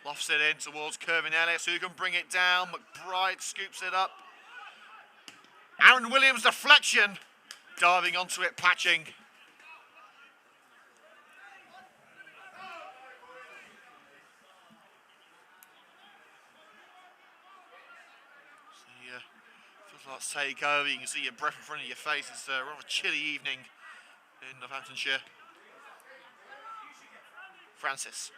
[SPEAKER 1] Lofts it in towards Kirby Ellis, who can bring it down. McBride scoops it up. Aaron Williams deflection, diving onto it, patching. Feels like take over. You can see your breath in front of your face. It's a rather chilly evening in Northamptonshire. Francis.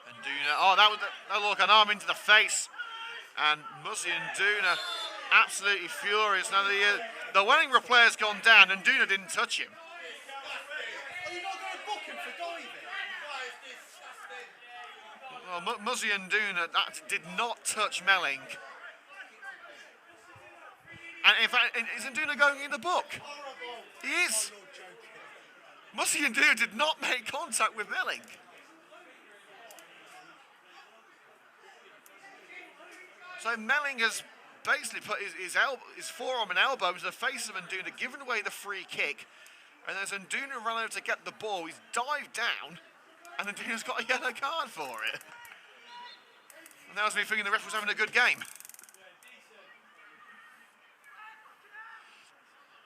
[SPEAKER 1] And Nduna, oh, that was look, an arm into the face. And Muzzy and Nduna absolutely furious. Now the Wellingborough player's gone down and Nduna didn't touch him.
[SPEAKER 2] Are you not going to book him for diving?
[SPEAKER 1] Well, Muzzy and Nduna, that did not touch Melling. And in fact, is Nduna going in the book? He is. Muzzy and Nduna did not make contact with Melling. So Melling has basically put his forearm and elbow into the face of Nduna, giving away the free kick. And as Nduna ran over to get the ball, he's dived down, and Nduna's got a yellow card for it. And that was me thinking the ref was having a good game.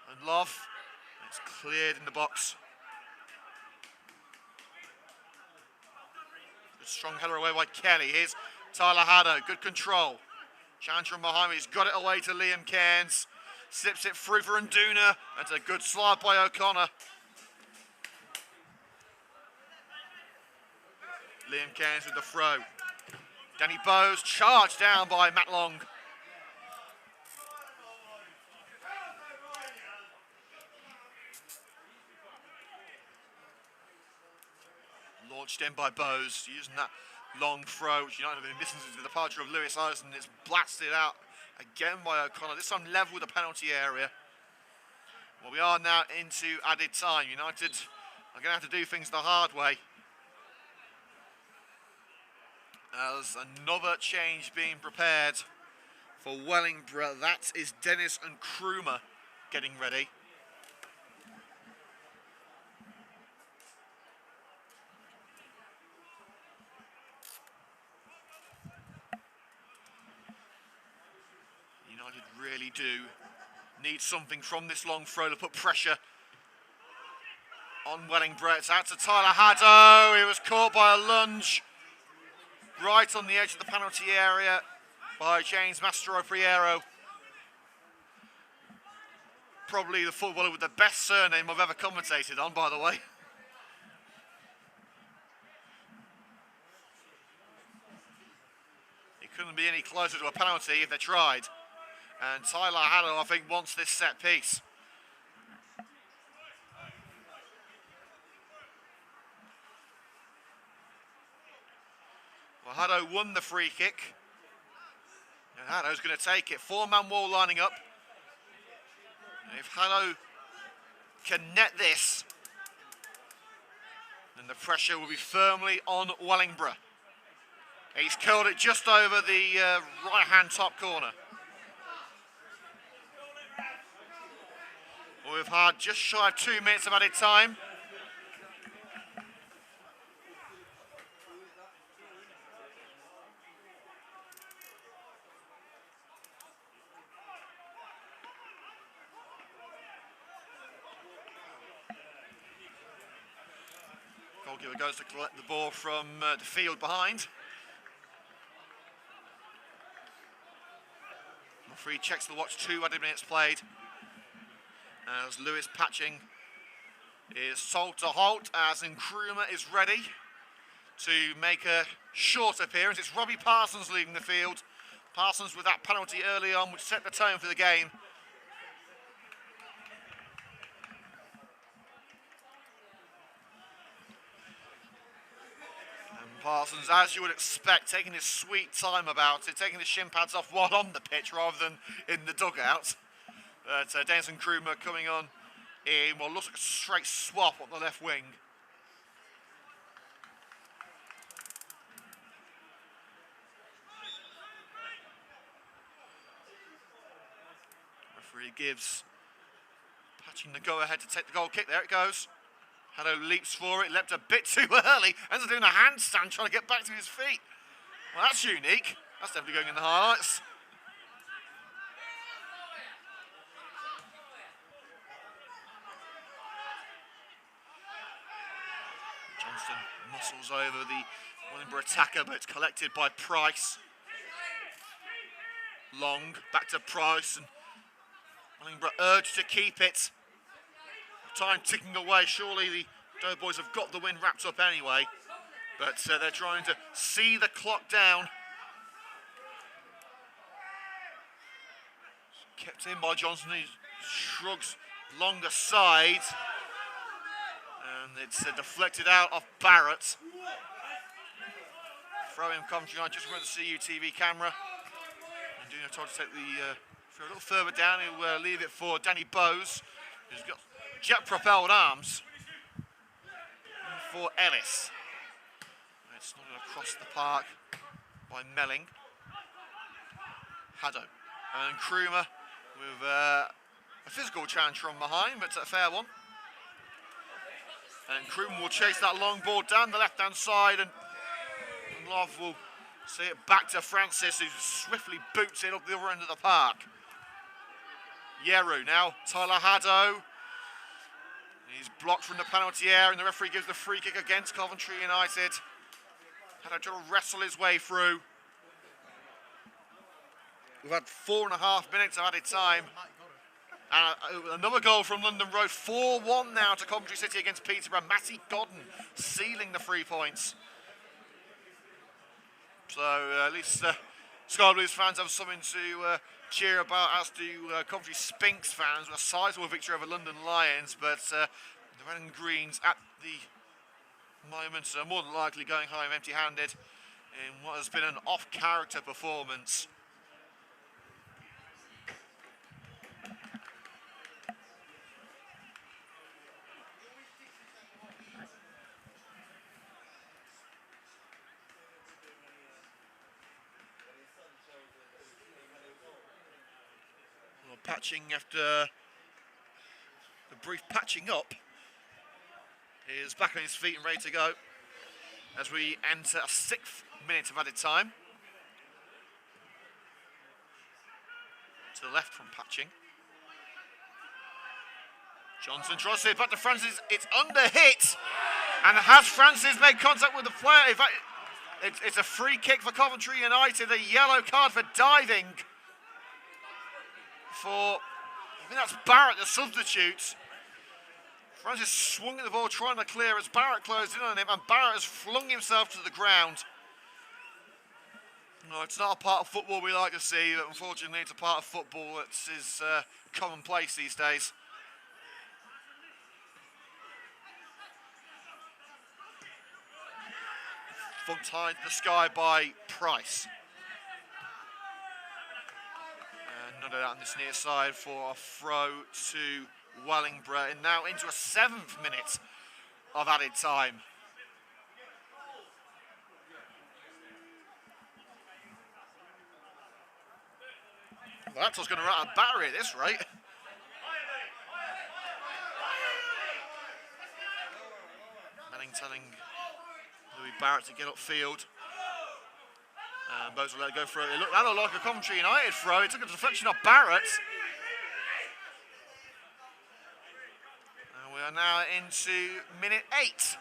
[SPEAKER 1] And Love, it's cleared in the box. Good strong header away by Kelly. Here's Tyler Haddo, good control. Challenge from behind me, he's got it away to Liam Cairns. Slips it through for Nduna. That's a good slide by O'Connor. Liam Cairns with the throw. Danny Bowes charged down by Matt Long. Launched in by Bowes, using that long throw, which United have been missing since the departure of Lewis Eisen. It's blasted out again by O'Connor. This time level with the penalty area. Well, we are now into added time. United are going to have to do things the hard way. As another change being prepared for Wellingborough. That is Dennis and Krumer getting ready. United really do need something from this long throw to put pressure on Wellingborough. It's out to Tyler Haddo. He was caught by a lunge right on the edge of the penalty area by James Mastro Priero. Probably the footballer with the best surname I've ever commentated on, by the way. It couldn't be any closer to a penalty if they tried. And Tyler Haddo, I think, wants this set piece. Well, Haddo won the free kick. And Haddo's going to take it. Four-man wall lining up. And if Haddo can net this, then the pressure will be firmly on Wellingborough. He's curled it just over the right-hand top corner. We've had just shy of 2 minutes of added time. Goalkeeper goes to collect the ball from the field behind. Referee checks the watch, 2 added minutes played. As Lewis Patching is told to halt, as Nkrumah is ready to make a short appearance. It's Robbie Parsons leaving the field. Parsons with that penalty early on, which set the tone for the game. And Parsons, as you would expect, taking his sweet time about it, taking the shin pads off while on the pitch rather than in the dugout. But Dennis Nkrumah coming on in what looks like a straight swap on the left wing. Referee gives Patching the go-ahead to take the goal kick. There it goes. Haddo leaps for it, leapt a bit too early, ends up doing a handstand trying to get back to his feet. Well, that's unique. That's definitely going in the highlights. Johnston muscles over the Wellingborough attacker, but it's collected by Price. Long, back to Price, and Wellingborough urged to keep it. Time ticking away, surely the Doughboys have got the win wrapped up anyway, but they're trying to see the clock down. Kept in by Johnson, he shrugs long aside. And it's deflected out off Barrett. Throw in Coventry United just from the CUTV camera. And Dino told to take the throw a little further down. He'll leave it for Danny Bowes, who's got jet propelled arms. And for Ellis. It's not across the park by Melling. Haddo. And Nkrumah with a physical challenge from behind, but a fair one. And Nkrumah will chase that long ball down the left-hand side, and Love will see it back to Francis, who swiftly boots it up the other end of the park. Yeru now, Tyler Haddo. He's blocked from the penalty area, and the referee gives the free kick against Coventry United. Haddo trying to wrestle his way through. We've had 4.5 minutes of added time. And another goal from London Road, 4-1 now to Coventry City against Peterborough. Matty Godden sealing the 3 points. So at least Sky Blues fans have something to cheer about, as do Coventry Spinks fans, with a sizable victory over London Lions. But the Red and Greens at the moment are more than likely going home empty-handed in what has been an off-character performance. Patching after the brief patching up is back on his feet and ready to go as we enter a 6th minute of added time. To the left from Patching. Johnson tries to hit back to Francis. It's under hit, and has Francis made contact with the player? In fact, it's a free kick for Coventry United, a yellow card for diving. I think that's Barrett, the substitute. Francis swung at the ball trying to clear as Barrett closed in on him, and Barrett has flung himself to the ground. No, it's not a part of football we like to see, but unfortunately it's a part of football that is commonplace these days. Funked high to the sky by Price. And not out on this near side for a throw to Wellingborough, and now into a 7th minute of added time. Well, that's what's going to run a battery at this rate. Manning telling Louis Barrett to get upfield. And Bose will let it go for it. That looked like a Coventry United throw. It took a deflection off Barrett. And we are now into minute 8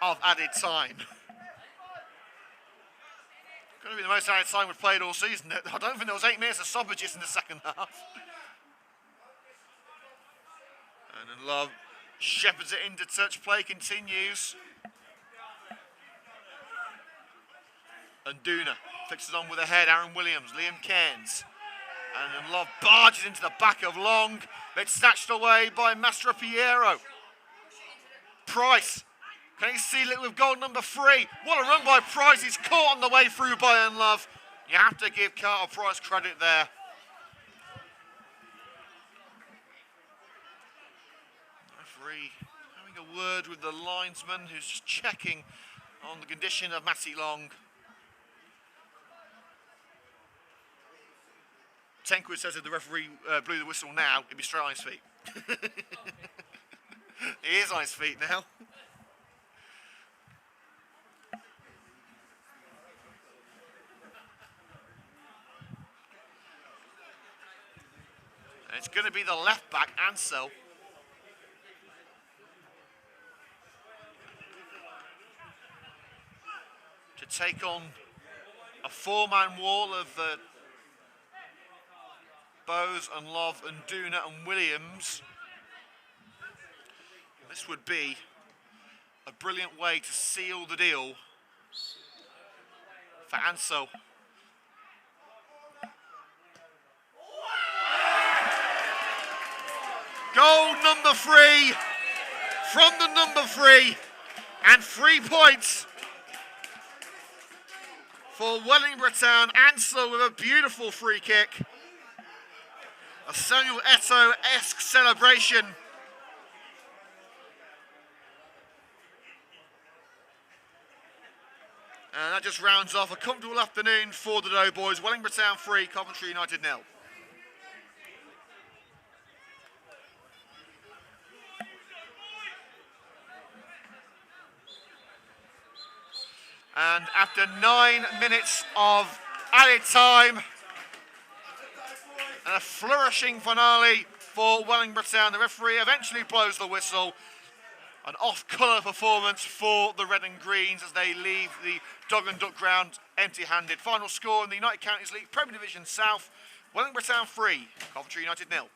[SPEAKER 1] of added time. Going to be the most added time we've played all season. I don't think there was 8 minutes of stoppages in the second half. And then Love shepherds it into touch. Play continues. And Duna fixes on with a head. Aaron Williams, Liam Cairns. And then Love barges into the back of Long. It's snatched away by Mastro Piero. Price. Can he seal it with goal number 3? What a run by Price. He's caught on the way through by Love. You have to give Carter Price credit there. Referee having a word with the linesman who's just checking on the condition of Matty Long. Tenkwood says if the referee blew the whistle now, he'd be straight on his feet. He is on his feet now. And it's going to be the left back, Ansel. To take on a 4-man wall of Bose and Love and Duna and Williams. This would be a brilliant way to seal the deal for Ansel. Goal number 3 from the number 3, and 3 points for Wellingborough Town. Ansel with a beautiful free kick. A Samuel Eto'o-esque celebration. And that just rounds off a comfortable afternoon for the Doughboys. Wellingborough Town 3, Coventry United 0. And after 9 minutes of added time, and a flourishing finale for Wellingborough Town, the referee eventually blows the whistle. An off-colour performance for the Red and Greens as they leave the Dog and Duck Groun empty-handed. Final score in the United Counties League Premier Division South, Wellingborough Town 3, Coventry United 0.